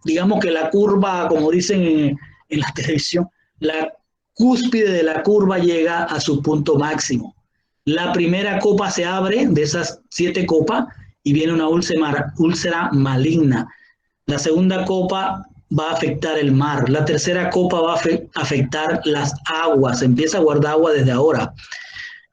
digamos que la curva, como dicen en la televisión, la cúspide de la curva llega a su punto máximo. La primera copa se abre de esas 7 copas y viene una úlcera maligna. La segunda copa va a afectar el mar. La tercera copa va a afectar las aguas. Empieza a guardar agua desde ahora.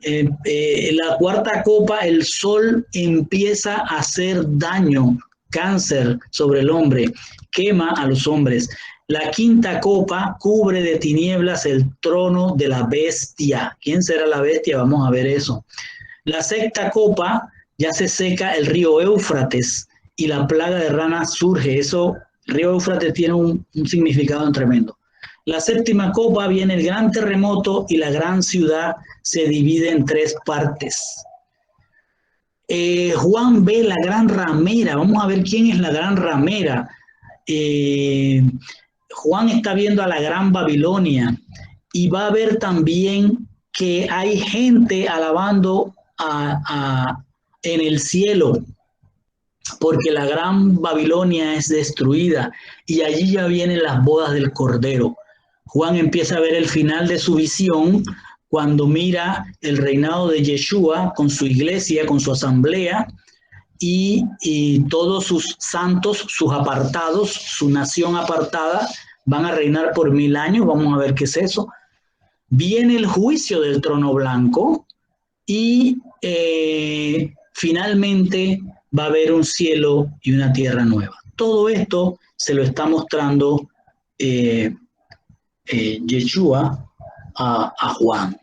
La cuarta copa, el sol empieza a hacer daño, cáncer sobre el hombre, quema a los hombres. La quinta copa cubre de tinieblas el trono de la bestia. ¿Quién será la bestia? Vamos a ver eso. La sexta copa ya se seca el río Éufrates y la plaga de ranas surge. Eso, el río Éufrates tiene un significado tremendo. La séptima copa viene el gran terremoto y la gran ciudad se divide en 3 partes. Juan ve la gran ramera. Vamos a ver quién es la gran ramera. Juan está viendo a la gran Babilonia y va a ver también que hay gente alabando en el cielo, porque la gran Babilonia es destruida y allí ya vienen las bodas del Cordero. Juan empieza a ver el final de su visión cuando mira el reinado de Yeshua con su iglesia, con su asamblea y todos sus santos, sus apartados, su nación apartada, van a reinar por 1000 años. Vamos a ver qué es eso. Viene el juicio del trono blanco y finalmente va a haber un cielo y una tierra nueva. Todo esto se lo está mostrando Yeshua a Juan.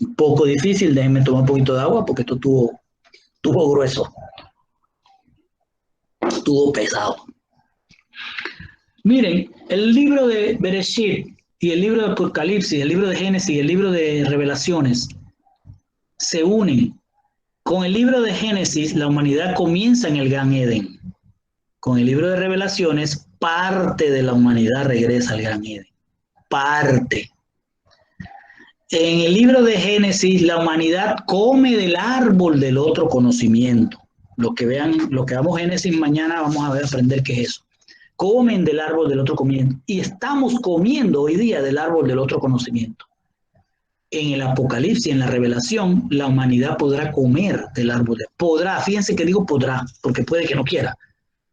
Un poco difícil, déjenme tomar un poquito de agua porque esto estuvo grueso, estuvo pesado. Miren, el libro de Bereshit y el libro de Apocalipsis, el libro de Génesis y el libro de Revelaciones se unen. Con el libro de Génesis, la humanidad comienza en el Gran Edén. Con el libro de Revelaciones, parte de la humanidad regresa al Gran Edén. Parte. En el libro de Génesis, la humanidad come del árbol del otro conocimiento. Lo que veamos Génesis mañana, vamos a ver, aprender qué es eso. Comen del árbol del otro conocimiento. Y estamos comiendo hoy día del árbol del otro conocimiento. En el Apocalipsis, en la Revelación, la humanidad podrá comer del árbol. Podrá, fíjense que digo podrá, porque puede que no quiera.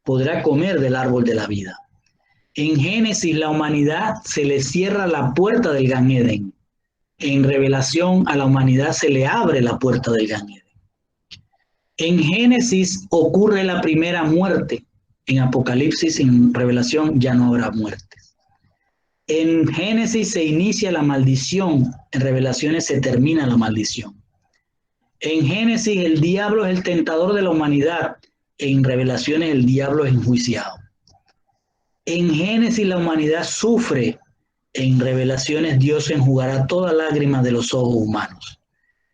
Podrá comer del árbol de la vida. En Génesis, la humanidad se le cierra la puerta del Gan Edén. En Revelación, a la humanidad se le abre la puerta del Gan Edén. En Génesis ocurre la primera muerte. En Apocalipsis, en Revelación, ya no habrá muertes. En Génesis se inicia la maldición. En Revelaciones se termina la maldición. En Génesis, el diablo es el tentador de la humanidad. En Revelaciones, el diablo es enjuiciado. En Génesis, la humanidad sufre. En Revelaciones, Dios enjugará toda lágrima de los ojos humanos.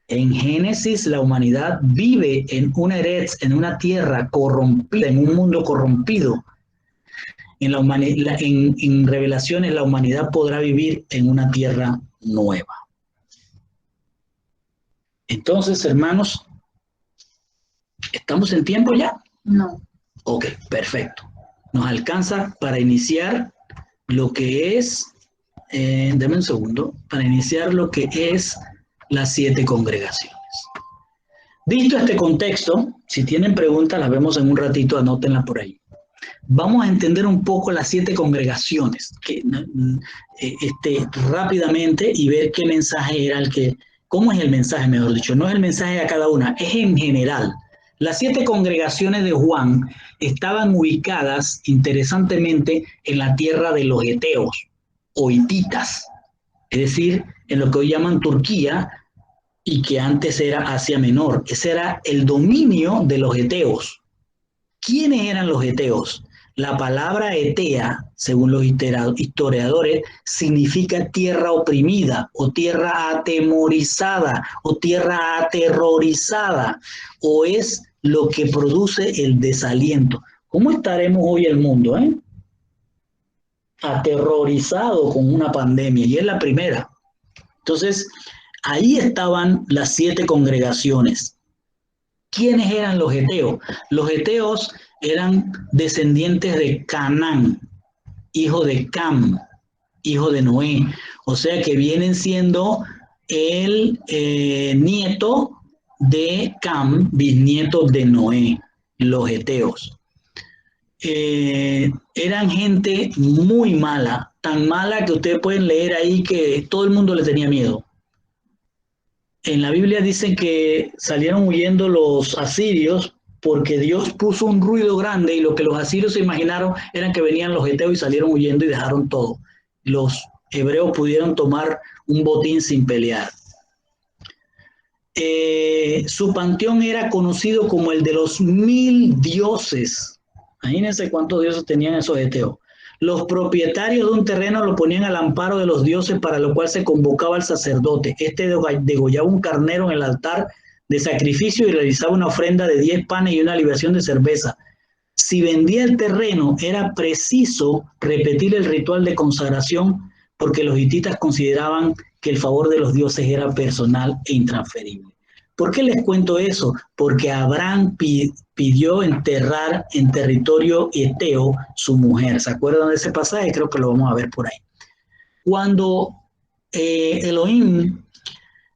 En Génesis, la humanidad vive en una Eretz, en una tierra corrompida, en un mundo corrompido. En Revelaciones, la humanidad podrá vivir en una tierra nueva. Entonces, hermanos, ¿estamos en tiempo ya? No. Ok, perfecto. Nos alcanza para iniciar lo que es, dame un segundo, para iniciar lo que es las 7 congregaciones. Visto este contexto, si tienen preguntas, las vemos en un ratito, anótenlas por ahí. Vamos a entender un poco las 7 congregaciones rápidamente y ver qué mensaje era cómo es el mensaje, mejor dicho. No es el mensaje a cada una, es en general. Las 7 congregaciones de Juan estaban ubicadas, interesantemente, en la tierra de los heteos o hititas, es decir, en lo que hoy llaman Turquía y que antes era Asia Menor. Ese era el dominio de los heteos. ¿Quiénes eran los heteos? La palabra etea, según los historiadores, significa tierra oprimida o tierra atemorizada o tierra aterrorizada, o es lo que produce el desaliento. ¿Cómo estaremos hoy el mundo, aterrorizado con una pandemia? Y es la primera. Entonces, ahí estaban las 7 congregaciones. ¿Quiénes eran los heteos? Los heteos eran descendientes de Canaán, hijo de Cam, hijo de Noé. O sea que vienen siendo el nieto de Cam, bisnieto de Noé, los heteos. Eran gente muy mala, tan mala que ustedes pueden leer ahí que todo el mundo le tenía miedo. En la Biblia dicen que salieron huyendo los asirios porque Dios puso un ruido grande y lo que los asirios se imaginaron eran que venían los heteos y salieron huyendo y dejaron todo. Los hebreos pudieron tomar un botín sin pelear. Su panteón era conocido como el de los 1000 dioses. Imagínense cuántos dioses tenían esos eteos. Los propietarios de un terreno lo ponían al amparo de los dioses, para lo cual se convocaba al sacerdote. Este degollaba un carnero en el altar de sacrificio y realizaba una ofrenda de 10 panes y una libación de cerveza. Si vendía el terreno, era preciso repetir el ritual de consagración, porque los hititas consideraban que el favor de los dioses era personal e intransferible. ¿Por qué les cuento eso? Porque Abraham pidió enterrar en territorio eteo su mujer. ¿Se acuerdan de ese pasaje? Creo que lo vamos a ver por ahí. Cuando Elohim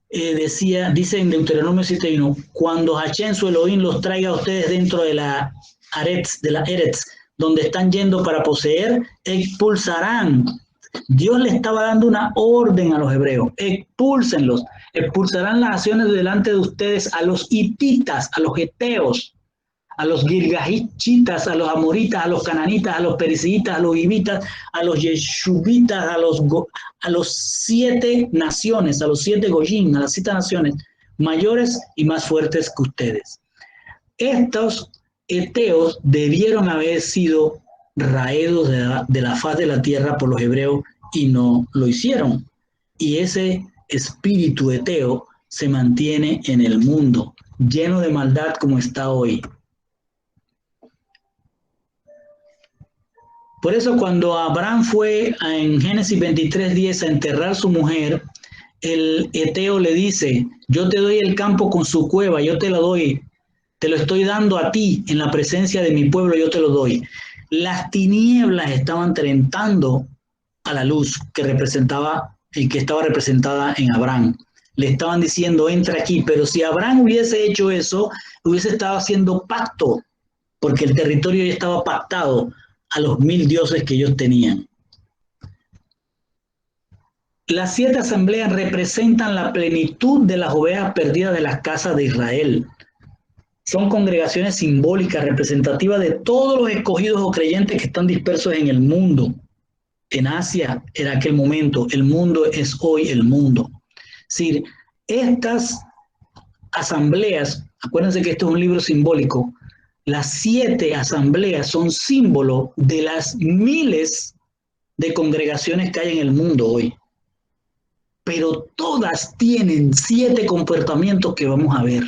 dice en Deuteronomio 7:1, cuando Hashem su Elohim los traiga a ustedes dentro de la Eretz, donde están yendo para poseer, expulsarán. Dios le estaba dando una orden a los hebreos: expúlsenlos, expulsarán las naciones delante de ustedes a los hititas, a los eteos, a los girgajitas, a los amoritas, a los cananitas, a los perisitas, a los hivitas, a los yeshubitas, a los 7 naciones, a los 7 goyim, a las 7 naciones mayores y más fuertes que ustedes. Estos eteos debieron haber sido raídos de la faz de la tierra por los hebreos y no lo hicieron. Y ese espíritu eteo se mantiene en el mundo, lleno de maldad como está hoy. Por eso cuando Abraham fue en Génesis 23:10 a enterrar a su mujer, el eteo le dice: yo te doy el campo con su cueva, yo te lo doy, te lo estoy dando a ti en la presencia de mi pueblo, yo te lo doy. Las tinieblas estaban tentando a la luz que representaba y que estaba representada en Abraham. Le estaban diciendo: entra aquí. Pero si Abraham hubiese hecho eso, hubiese estado haciendo pacto, porque el territorio ya estaba pactado a los 1000 dioses que ellos tenían. Las 7 asambleas representan la plenitud de las ovejas perdidas de las casas de Israel. Son congregaciones simbólicas, representativas de todos los escogidos o creyentes que están dispersos en el mundo. En Asia era aquel momento, el mundo es hoy el mundo. Es decir, estas asambleas, acuérdense que esto es un libro simbólico, las 7 asambleas son símbolo de las miles de congregaciones que hay en el mundo hoy. Pero todas tienen 7 comportamientos que vamos a ver.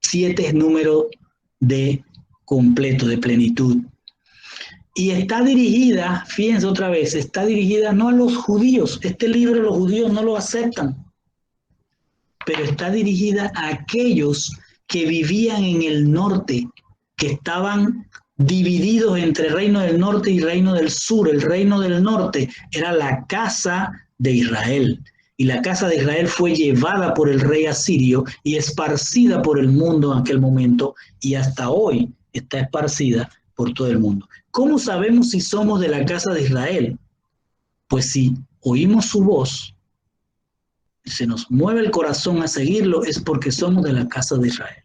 7 es número de completo, de plenitud. Y está dirigida, fíjense otra vez, está dirigida no a los judíos. Este libro los judíos no lo aceptan. Pero está dirigida a aquellos que vivían en el norte, que estaban divididos entre reino del norte y reino del sur. El reino del norte era la casa de Israel. Y la casa de Israel fue llevada por el rey asirio y esparcida por el mundo en aquel momento, y hasta hoy está esparcida por todo el mundo. ¿Cómo sabemos si somos de la casa de Israel? Pues si oímos su voz, se nos mueve el corazón a seguirlo, es porque somos de la casa de Israel.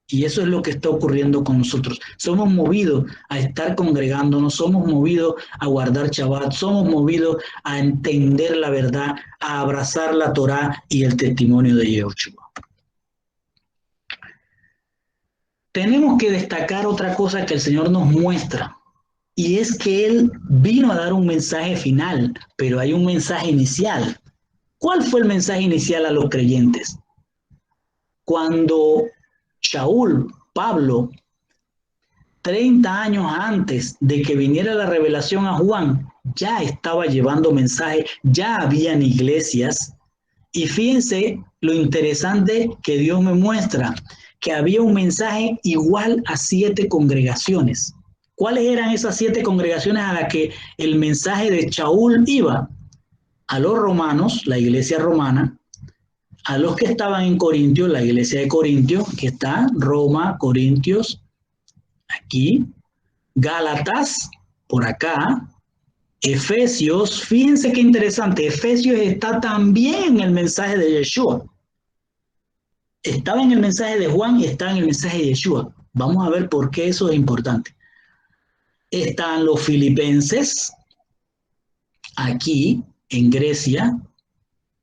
Y eso es lo que está ocurriendo con nosotros. Somos movidos a estar congregándonos, somos movidos a guardar Shabbat, somos movidos a entender la verdad, a abrazar la Torá y el testimonio de Yehoshua. Tenemos que destacar otra cosa que el Señor nos muestra, y es que Él vino a dar un mensaje final, pero hay un mensaje inicial. ¿Cuál fue el mensaje inicial a los creyentes? Cuando Shaul, Pablo, 30 años antes de que viniera la revelación a Juan, ya estaba llevando mensaje, ya habían iglesias. Y fíjense lo interesante que Dios me muestra, que había un mensaje igual a 7 congregaciones. ¿Cuáles eran esas 7 congregaciones a las que el mensaje de Shaul iba? A los romanos, la iglesia romana, a los que estaban en Corintios, la iglesia de Corintios, que está Roma, Corintios, aquí, Gálatas, por acá, Efesios. Fíjense qué interesante, Efesios está también en el mensaje de Yeshua. Estaba en el mensaje de Juan y está en el mensaje de Yeshua. Vamos a ver por qué eso es importante. Están los filipenses, aquí en Grecia.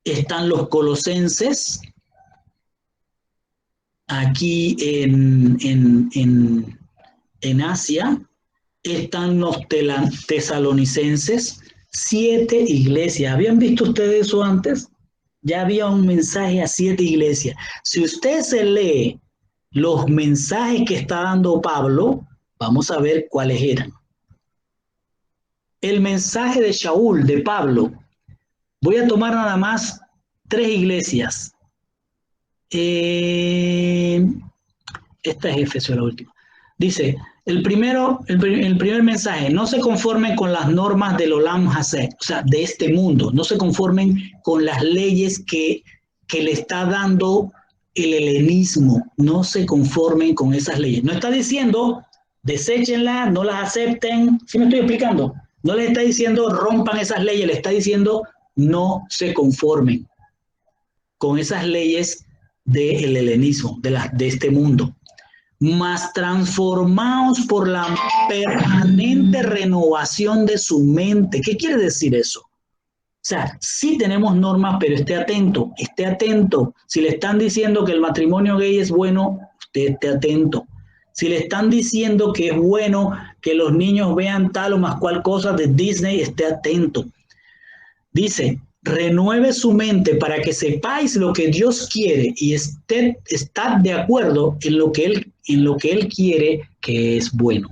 Están los colosenses, aquí en Asia, están los tesalonicenses, 7 iglesias. ¿Habían visto ustedes eso antes? Ya había un mensaje a 7 iglesias. Si usted se lee los mensajes que está dando Pablo, vamos a ver cuáles eran. El mensaje de Shaul, de Pablo, voy a tomar nada más 3 iglesias. Esta es Éfeso, la última. Dice, el primer mensaje, no se conformen con las normas del Olam Hazeh, o sea, de este mundo, no se conformen con las leyes que le está dando el helenismo, no se conformen con esas leyes. No está diciendo, deséchenlas, no las acepten, ¿sí me estoy explicando? No les está diciendo, rompan esas leyes, le está diciendo, no se conformen con esas leyes del helenismo, de este mundo, mas transformados por la permanente renovación de su mente. ¿Qué quiere decir eso? O sea, sí tenemos normas, pero esté atento, esté atento. Si le están diciendo que el matrimonio gay es bueno, usted esté atento. Si le están diciendo que es bueno que los niños vean tal o más cual cosa de Disney, esté atento. Dice, renueve su mente para que sepáis lo que Dios quiere y estad de acuerdo en lo que Él quiere que es bueno.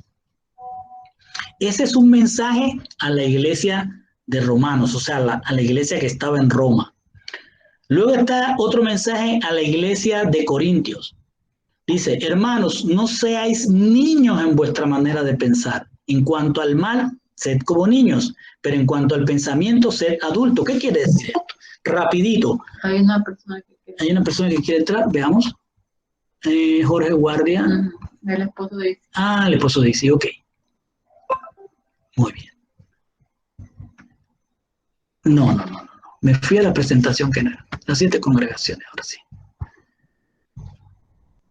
Ese es un mensaje a la iglesia de Romanos, o sea, a la iglesia que estaba en Roma. Luego está otro mensaje a la iglesia de Corintios. Dice, hermanos, no seáis niños en vuestra manera de pensar. En cuanto al mal, sed como niños, pero en cuanto al pensamiento, sed adultos. ¿Qué quiere decir esto? Rapidito. Hay una persona que quiere entrar, veamos. Jorge Guardia. El esposo de Isi. Ah, el esposo de Isi, ok. Muy bien. No. Me fui a la presentación que no era. Las 7 congregaciones, ahora sí.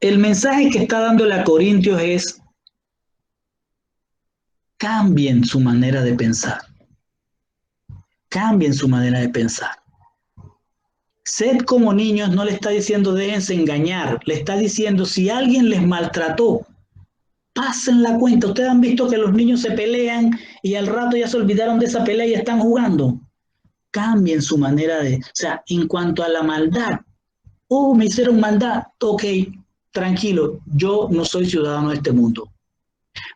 El mensaje que está dándole a Corintios es: cambien su manera de pensar. Cambien su manera de pensar. Sed como niños no le está diciendo déjense engañar. Le está diciendo si alguien les maltrató, pasen la cuenta. Ustedes han visto que los niños se pelean y al rato ya se olvidaron de esa pelea y están jugando. Cambien su manera de... O sea, en cuanto a la maldad. Oh, me hicieron maldad. Ok, tranquilo. Yo no soy ciudadano de este mundo.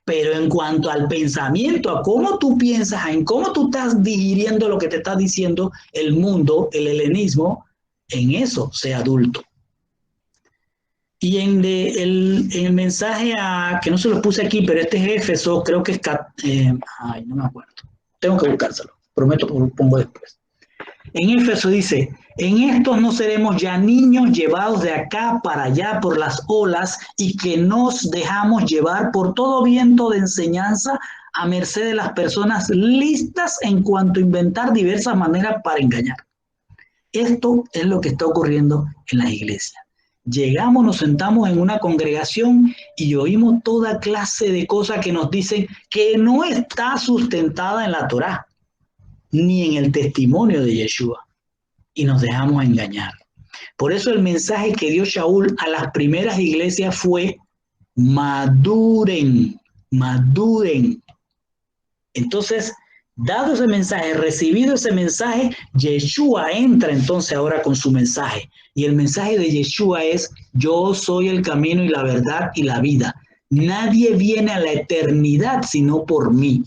Pero en cuanto al pensamiento, a cómo tú piensas, en cómo tú estás digiriendo lo que te está diciendo el mundo, el helenismo, en eso sea adulto. Y en el mensaje que no se lo puse aquí, pero este es Éfeso, creo que es... no me acuerdo. Tengo que buscárselo. Prometo que lo pongo después. En Éfeso dice, en estos no seremos ya niños llevados de acá para allá por las olas y que nos dejamos llevar por todo viento de enseñanza a merced de las personas listas en cuanto a inventar diversas maneras para engañar. Esto es lo que está ocurriendo en las iglesias. Llegamos, nos sentamos en una congregación y oímos toda clase de cosas que nos dicen que no está sustentada en la Torá ni en el testimonio de Yeshua, y nos dejamos engañar. Por eso el mensaje que dio Shaul a las primeras iglesias fue: maduren, maduren. Entonces, dado ese mensaje, recibido ese mensaje, Yeshua entra entonces ahora con su mensaje, y el mensaje de Yeshua es: yo soy el camino y la verdad y la vida. Nadie viene a la eternidad sino por mí.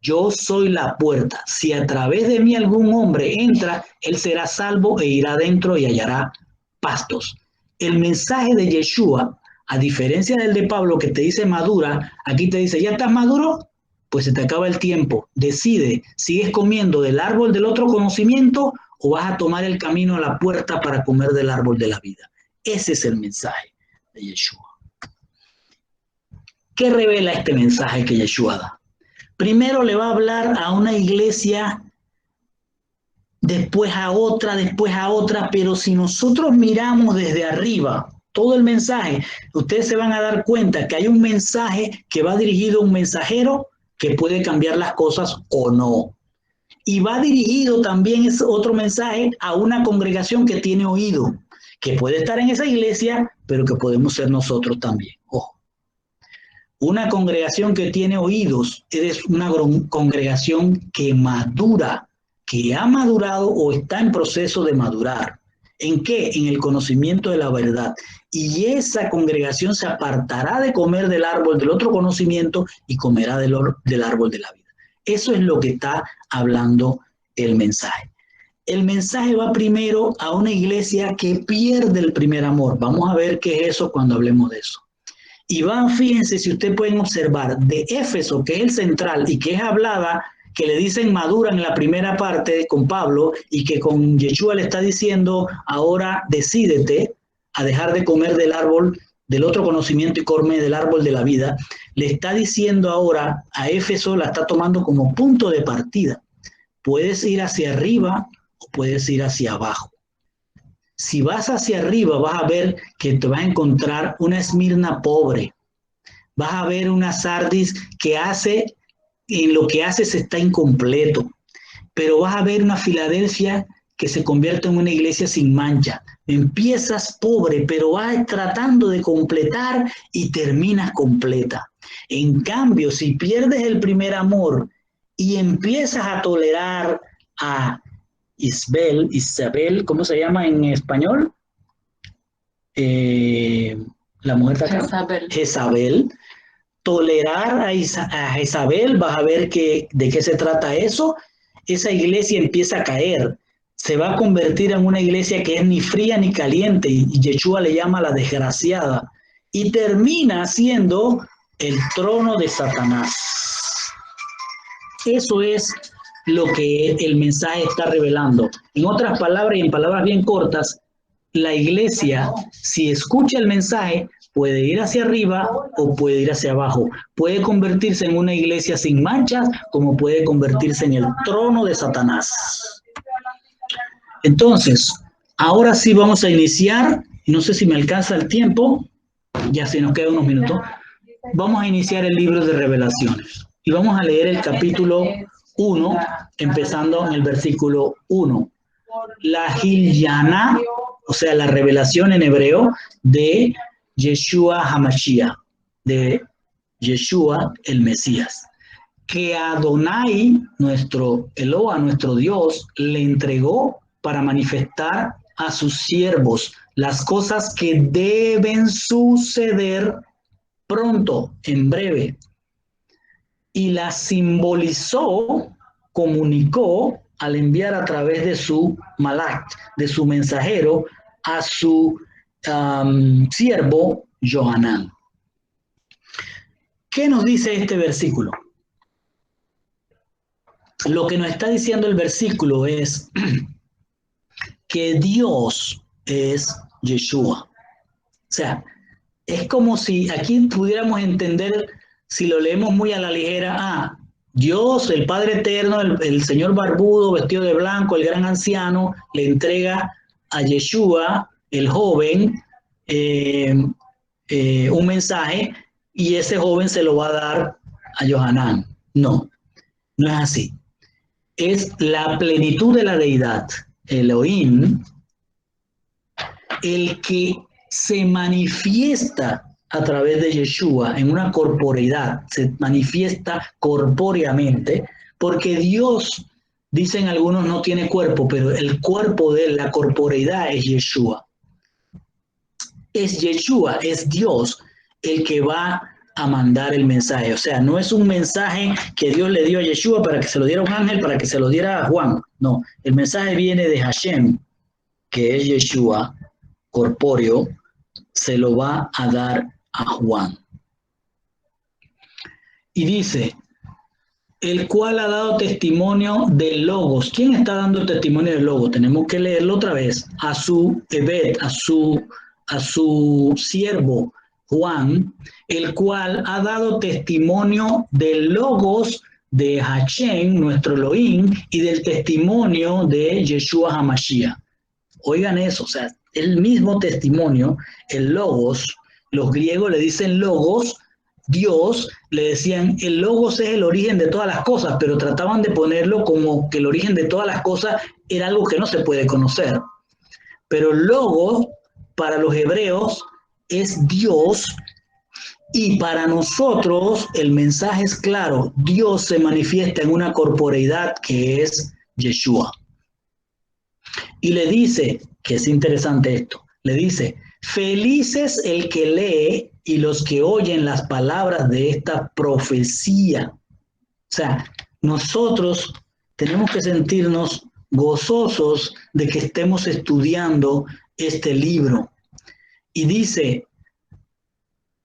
Yo soy la puerta. Si a través de mí algún hombre entra, él será salvo e irá adentro y hallará pastos. El mensaje de Yeshua, a diferencia del de Pablo que te dice madura, aquí te dice, ¿ya estás maduro? Pues se te acaba el tiempo. Decide, ¿sigues comiendo del árbol del otro conocimiento o vas a tomar el camino a la puerta para comer del árbol de la vida? Ese es el mensaje de Yeshua. ¿Qué revela este mensaje que Yeshua da? Primero le va a hablar a una iglesia, después a otra, pero si nosotros miramos desde arriba todo el mensaje, ustedes se van a dar cuenta que hay un mensaje que va dirigido a un mensajero que puede cambiar las cosas o no. Y va dirigido también es otro mensaje a una congregación que tiene oído, que puede estar en esa iglesia, pero que podemos ser nosotros también. Ojo. Una congregación que tiene oídos es una congregación que madura, que ha madurado o está en proceso de madurar. ¿En qué? En el conocimiento de la verdad. Y esa congregación se apartará de comer del árbol del otro conocimiento y comerá del árbol de la vida. Eso es lo que está hablando el mensaje. El mensaje va primero a una iglesia que pierde el primer amor. Vamos a ver qué es eso cuando hablemos de eso. Y van, fíjense, si ustedes pueden observar, de Éfeso, que es el central y que es hablada, que le dicen madura en la primera parte con Pablo y que con Yeshua le está diciendo, ahora decídete a dejar de comer del árbol del otro conocimiento y come del árbol de la vida. Le está diciendo ahora a Éfeso, la está tomando como punto de partida. Puedes ir hacia arriba o puedes ir hacia abajo. Si vas hacia arriba, vas a ver que te vas a encontrar una Esmirna pobre. Vas a ver una Sardis que en lo que hace se está incompleto. Pero vas a ver una Filadelfia que se convierte en una iglesia sin mancha. Empiezas pobre, pero vas tratando de completar y terminas completa. En cambio, si pierdes el primer amor y empiezas a tolerar a Isabel, ¿cómo se llama en español? La mujer de acá. Jezabel. Tolerar a Jezabel, vas a ver de qué se trata eso. Esa iglesia empieza a caer. Se va a convertir en una iglesia que es ni fría ni caliente, y Yeshua le llama la desgraciada. Y termina siendo el trono de Satanás. Eso es lo que el mensaje está revelando. En otras palabras, y en palabras bien cortas, la iglesia, si escucha el mensaje, puede ir hacia arriba o puede ir hacia abajo. Puede convertirse en una iglesia sin manchas, como puede convertirse en el trono de Satanás. Entonces, ahora sí vamos a iniciar. No sé si me alcanza el tiempo. Ya se nos quedan unos minutos. Vamos a iniciar el libro de Revelaciones. Y vamos a leer el capítulo 1, empezando en el versículo 1. La Gilyana, o sea, la revelación en hebreo de Yeshua HaMashiach, de Yeshua el Mesías, que Adonai, nuestro Eloa, nuestro Dios, le entregó para manifestar a sus siervos las cosas que deben suceder pronto, en breve. Y las simbolizó, comunicó al enviar a través de su malach, de su mensajero, a su siervo Johanán. ¿Qué nos dice este versículo? Lo que nos está diciendo el versículo es que Dios es Yeshua. O sea, es como si aquí pudiéramos entender, si lo leemos muy a la ligera, Dios, el Padre Eterno, el Señor barbudo, vestido de blanco, el gran anciano, le entrega a Yeshua, el joven, un mensaje, y ese joven se lo va a dar a Johanán. No, no es así. Es la plenitud de la deidad, Elohim, el que se manifiesta a través de Yeshua en una corporeidad, se manifiesta corpóreamente, porque Dios, dicen algunos, no tiene cuerpo, pero el cuerpo de él, la corporeidad es Yeshua. Es Yeshua, es Dios el que va a mandar el mensaje. O sea, no es un mensaje que Dios le dio a Yeshua para que se lo diera a un ángel, para que se lo diera a Juan. No, el mensaje viene de Hashem, que es Yeshua, corpóreo, se lo va a dar a Juan. Y dice, el cual ha dado testimonio del Logos. ¿Quién está dando testimonio del Logos? Tenemos que leerlo otra vez. A su Ebed, a su siervo Juan, el cual ha dado testimonio del Logos de Hashem, nuestro Elohim, y del testimonio de Yeshua HaMashiach. Oigan eso, o sea, el mismo testimonio, el Logos, los griegos le dicen Logos, Dios, le decían, el Logos es el origen de todas las cosas, pero trataban de ponerlo como que el origen de todas las cosas era algo que no se puede conocer. Pero Logos, para los hebreos, es Dios. Y para nosotros el mensaje es claro, Dios se manifiesta en una corporeidad que es Yeshua. Y le dice, que es interesante esto, le dice, felices el que lee y los que oyen las palabras de esta profecía. O sea, nosotros tenemos que sentirnos gozosos de que estemos estudiando este libro. Y dice,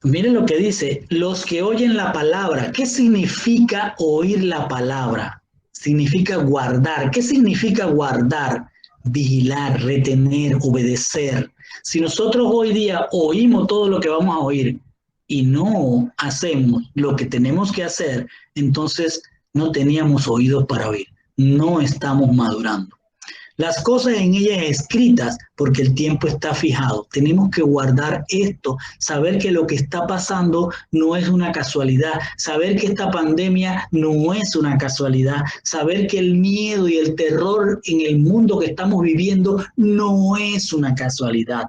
miren lo que dice, los que oyen la palabra. ¿Qué significa oír la palabra? Significa guardar. ¿Qué significa guardar? Vigilar, retener, obedecer. Si nosotros hoy día oímos todo lo que vamos a oír y no hacemos lo que tenemos que hacer, entonces no teníamos oídos para oír. No estamos madurando. Las cosas en ellas escritas, porque el tiempo está fijado. Tenemos que guardar esto, saber que lo que está pasando no es una casualidad, saber que esta pandemia no es una casualidad, saber que el miedo y el terror en el mundo que estamos viviendo no es una casualidad.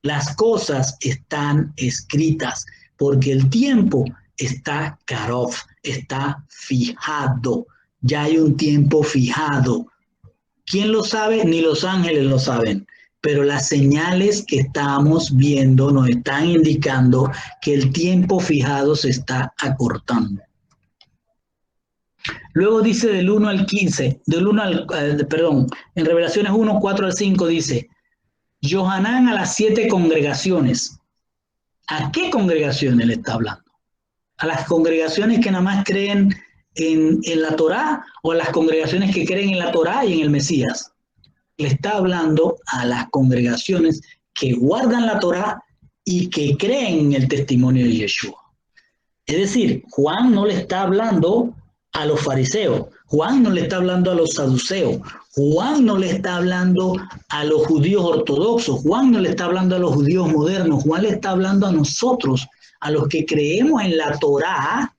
Las cosas están escritas, porque el tiempo está karov, está fijado. Ya hay un tiempo fijado. ¿Quién lo sabe? Ni los ángeles lo saben, pero las señales que estamos viendo nos están indicando que el tiempo fijado se está acortando. Luego dice del 1 al 15, en Revelaciones 1, 4 al 5 dice, Yohanan a las 7 congregaciones. ¿A qué congregaciones le está hablando? ¿A las congregaciones que nada más creen en la Torá o a las congregaciones que creen en la Torá y en el Mesías? Le está hablando a las congregaciones que guardan la Torá y que creen en el testimonio de Yeshua. Es decir, Juan no le está hablando a los fariseos, Juan no le está hablando a los saduceos, Juan no le está hablando a los judíos ortodoxos, Juan no le está hablando a los judíos modernos, Juan le está hablando a nosotros, a los que creemos en la Torá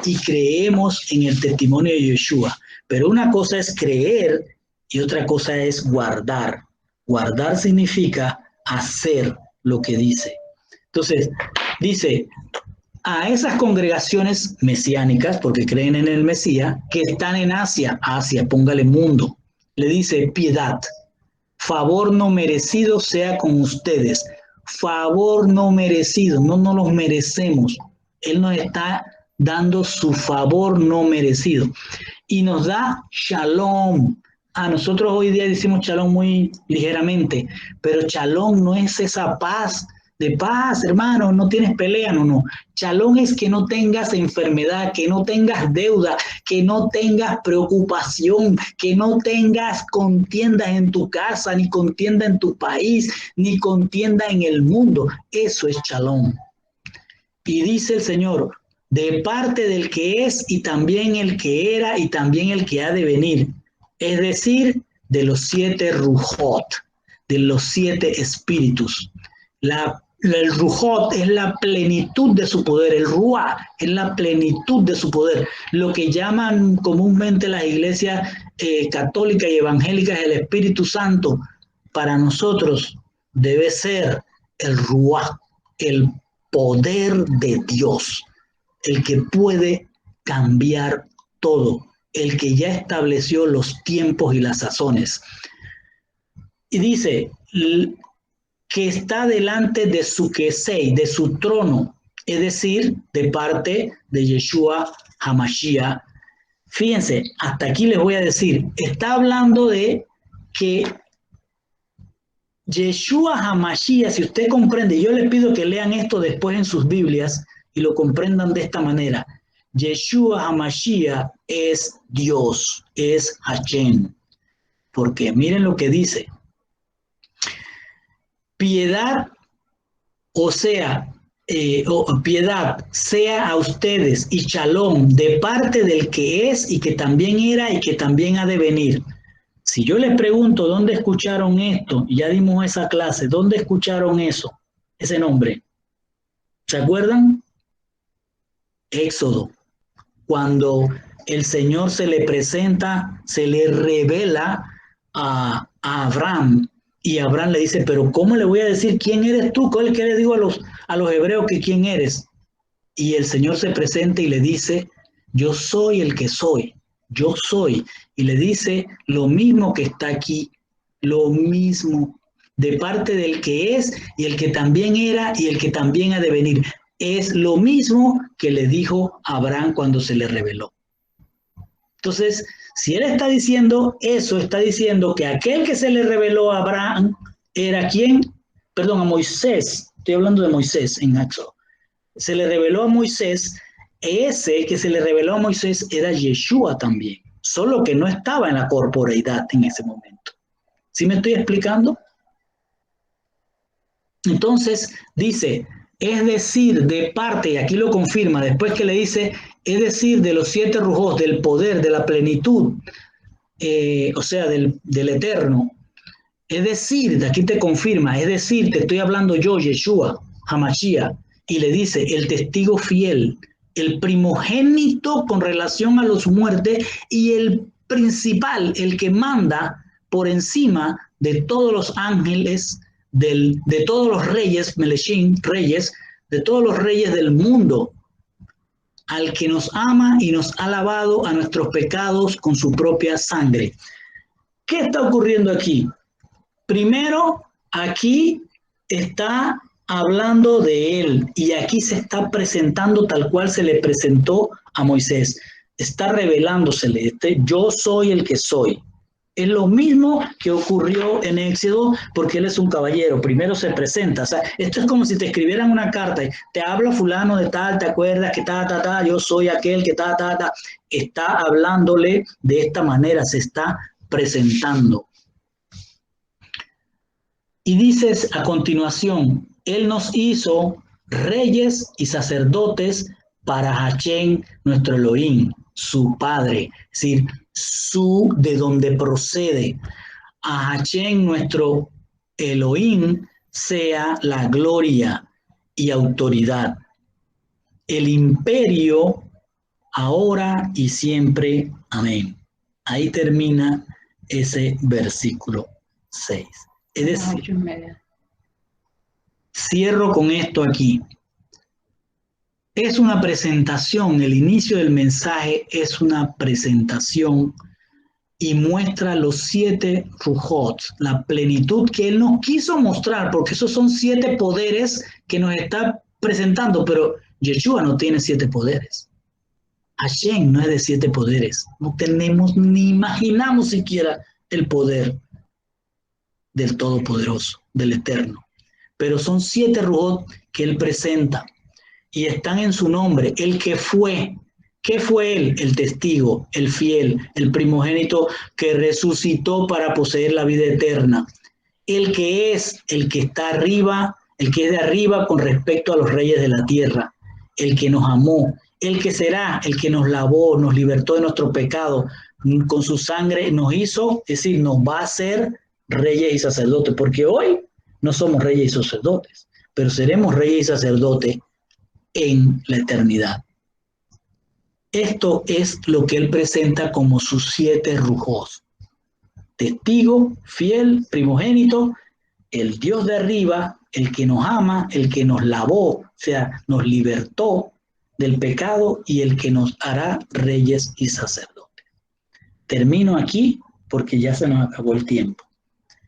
y creemos en el testimonio de Yeshua. Pero una cosa es creer y otra cosa es guardar. Guardar significa hacer lo que dice. Entonces, dice, a esas congregaciones mesiánicas, porque creen en el Mesías, que están en Asia, póngale mundo, le dice piedad, favor no merecido sea con ustedes. Favor no merecido, no los merecemos. Él nos está dando su favor no merecido. Y nos da shalom. A nosotros hoy día decimos shalom muy ligeramente, pero shalom no es esa paz, de paz, hermano, no tienes pelea, no. Shalom es que no tengas enfermedad, que no tengas deuda, que no tengas preocupación, que no tengas contiendas en tu casa, ni contienda en tu país, ni contienda en el mundo. Eso es shalom. Y dice el Señor, de parte del que es y también el que era y también el que ha de venir, es decir, de los 7 rujot, de los 7 espíritus. El rujot es la plenitud de su poder, el ruah es la plenitud de su poder, lo que llaman comúnmente las iglesias católicas y evangélicas el Espíritu Santo. Para nosotros debe ser el ruah, el poder de Dios, el que puede cambiar todo, el que ya estableció los tiempos y las sazones. Y dice que está delante de su Kesei, de su trono, es decir, de parte de Yeshua HaMashiach. Fíjense, hasta aquí les voy a decir, está hablando de que Yeshua HaMashiach, si usted comprende, yo les pido que lean esto después en sus Biblias y lo comprendan de esta manera. Yeshua HaMashiach es Dios, es Hashem. Porque miren lo que dice. Piedad, piedad sea a ustedes y shalom de parte del que es y que también era y que también ha de venir. Si yo les pregunto dónde escucharon esto, ya dimos esa clase, ¿dónde escucharon eso? Ese nombre. ¿Se acuerdan? Éxodo. Cuando el Señor se le presenta, se le revela a Abraham Y Abraham le dice, pero ¿cómo le voy a decir quién eres tú? ¿Cuál es que le digo a los hebreos que quién eres? Y el Señor se presenta y le dice, yo soy el que soy, yo soy. Y le dice lo mismo que está aquí, lo mismo, de parte del que es y el que también era y el que también ha de venir. Es lo mismo que le dijo a Abraham cuando se le reveló. Entonces, si él está diciendo eso, está diciendo que aquel que se le reveló a Abraham era ¿quién? Perdón, a Moisés. Estoy hablando de Moisés en Éxodo. Se le reveló a Moisés, ese que se le reveló a Moisés era Yeshua también, solo que no estaba en la corporeidad en ese momento. ¿Sí me estoy explicando? Entonces dice, es decir, de parte, y aquí lo confirma, después que le dice, es decir, de los 7 rujos, del poder, de la plenitud, o sea, del Eterno. Es decir, de aquí te confirma, es decir, te estoy hablando yo, Yeshua, Hamashiach, y le dice, el testigo fiel, el primogénito con relación a los muertos y el principal, el que manda por encima de todos los ángeles, de todos los reyes, Melechim, reyes, de todos los reyes del mundo, al que nos ama y nos ha lavado a nuestros pecados con su propia sangre. ¿Qué está ocurriendo aquí? Primero, aquí está hablando de él y aquí se está presentando tal cual se le presentó a Moisés. Está revelándosele, yo soy el que soy. Es lo mismo que ocurrió en Éxodo porque él es un caballero. Primero se presenta. O sea, esto es como si te escribieran una carta y te habla fulano de tal, ¿te acuerdas que yo soy aquel que Está hablándole de esta manera, se está presentando. Y dices a continuación, él nos hizo reyes y sacerdotes para Hashem, nuestro Elohim, su Padre, es decir, de donde procede. A Hashem, nuestro Elohim, sea la gloria y autoridad, el imperio, ahora y siempre. Amén. Ahí termina ese versículo 6. Es decir, cierro con esto aquí. Es una presentación, el inicio del mensaje es una presentación y muestra los 7 rujot, la plenitud que él nos quiso mostrar, porque esos son 7 poderes que nos está presentando, pero Yeshua no tiene 7 poderes. Hashem no es de 7 poderes, no tenemos ni imaginamos siquiera el poder del Todopoderoso, del Eterno. Pero son 7 rujot que él presenta y están en su nombre. El que fue, ¿qué fue él? El testigo, el fiel, el primogénito que resucitó para poseer la vida eterna. El que es, el que está arriba, el que es de arriba con respecto a los reyes de la tierra. El que nos amó, el que será, el que nos lavó, nos libertó de nuestro pecado, con su sangre nos hizo, es decir, nos va a hacer reyes y sacerdotes, porque hoy no somos reyes y sacerdotes, pero seremos reyes y sacerdotes en la eternidad. Esto es lo que él presenta como sus 7 rujos. Testigo, fiel, primogénito, el Dios de arriba, el que nos ama, el que nos lavó, o sea, nos libertó del pecado y el que nos hará reyes y sacerdotes. Termino aquí porque ya se nos acabó el tiempo.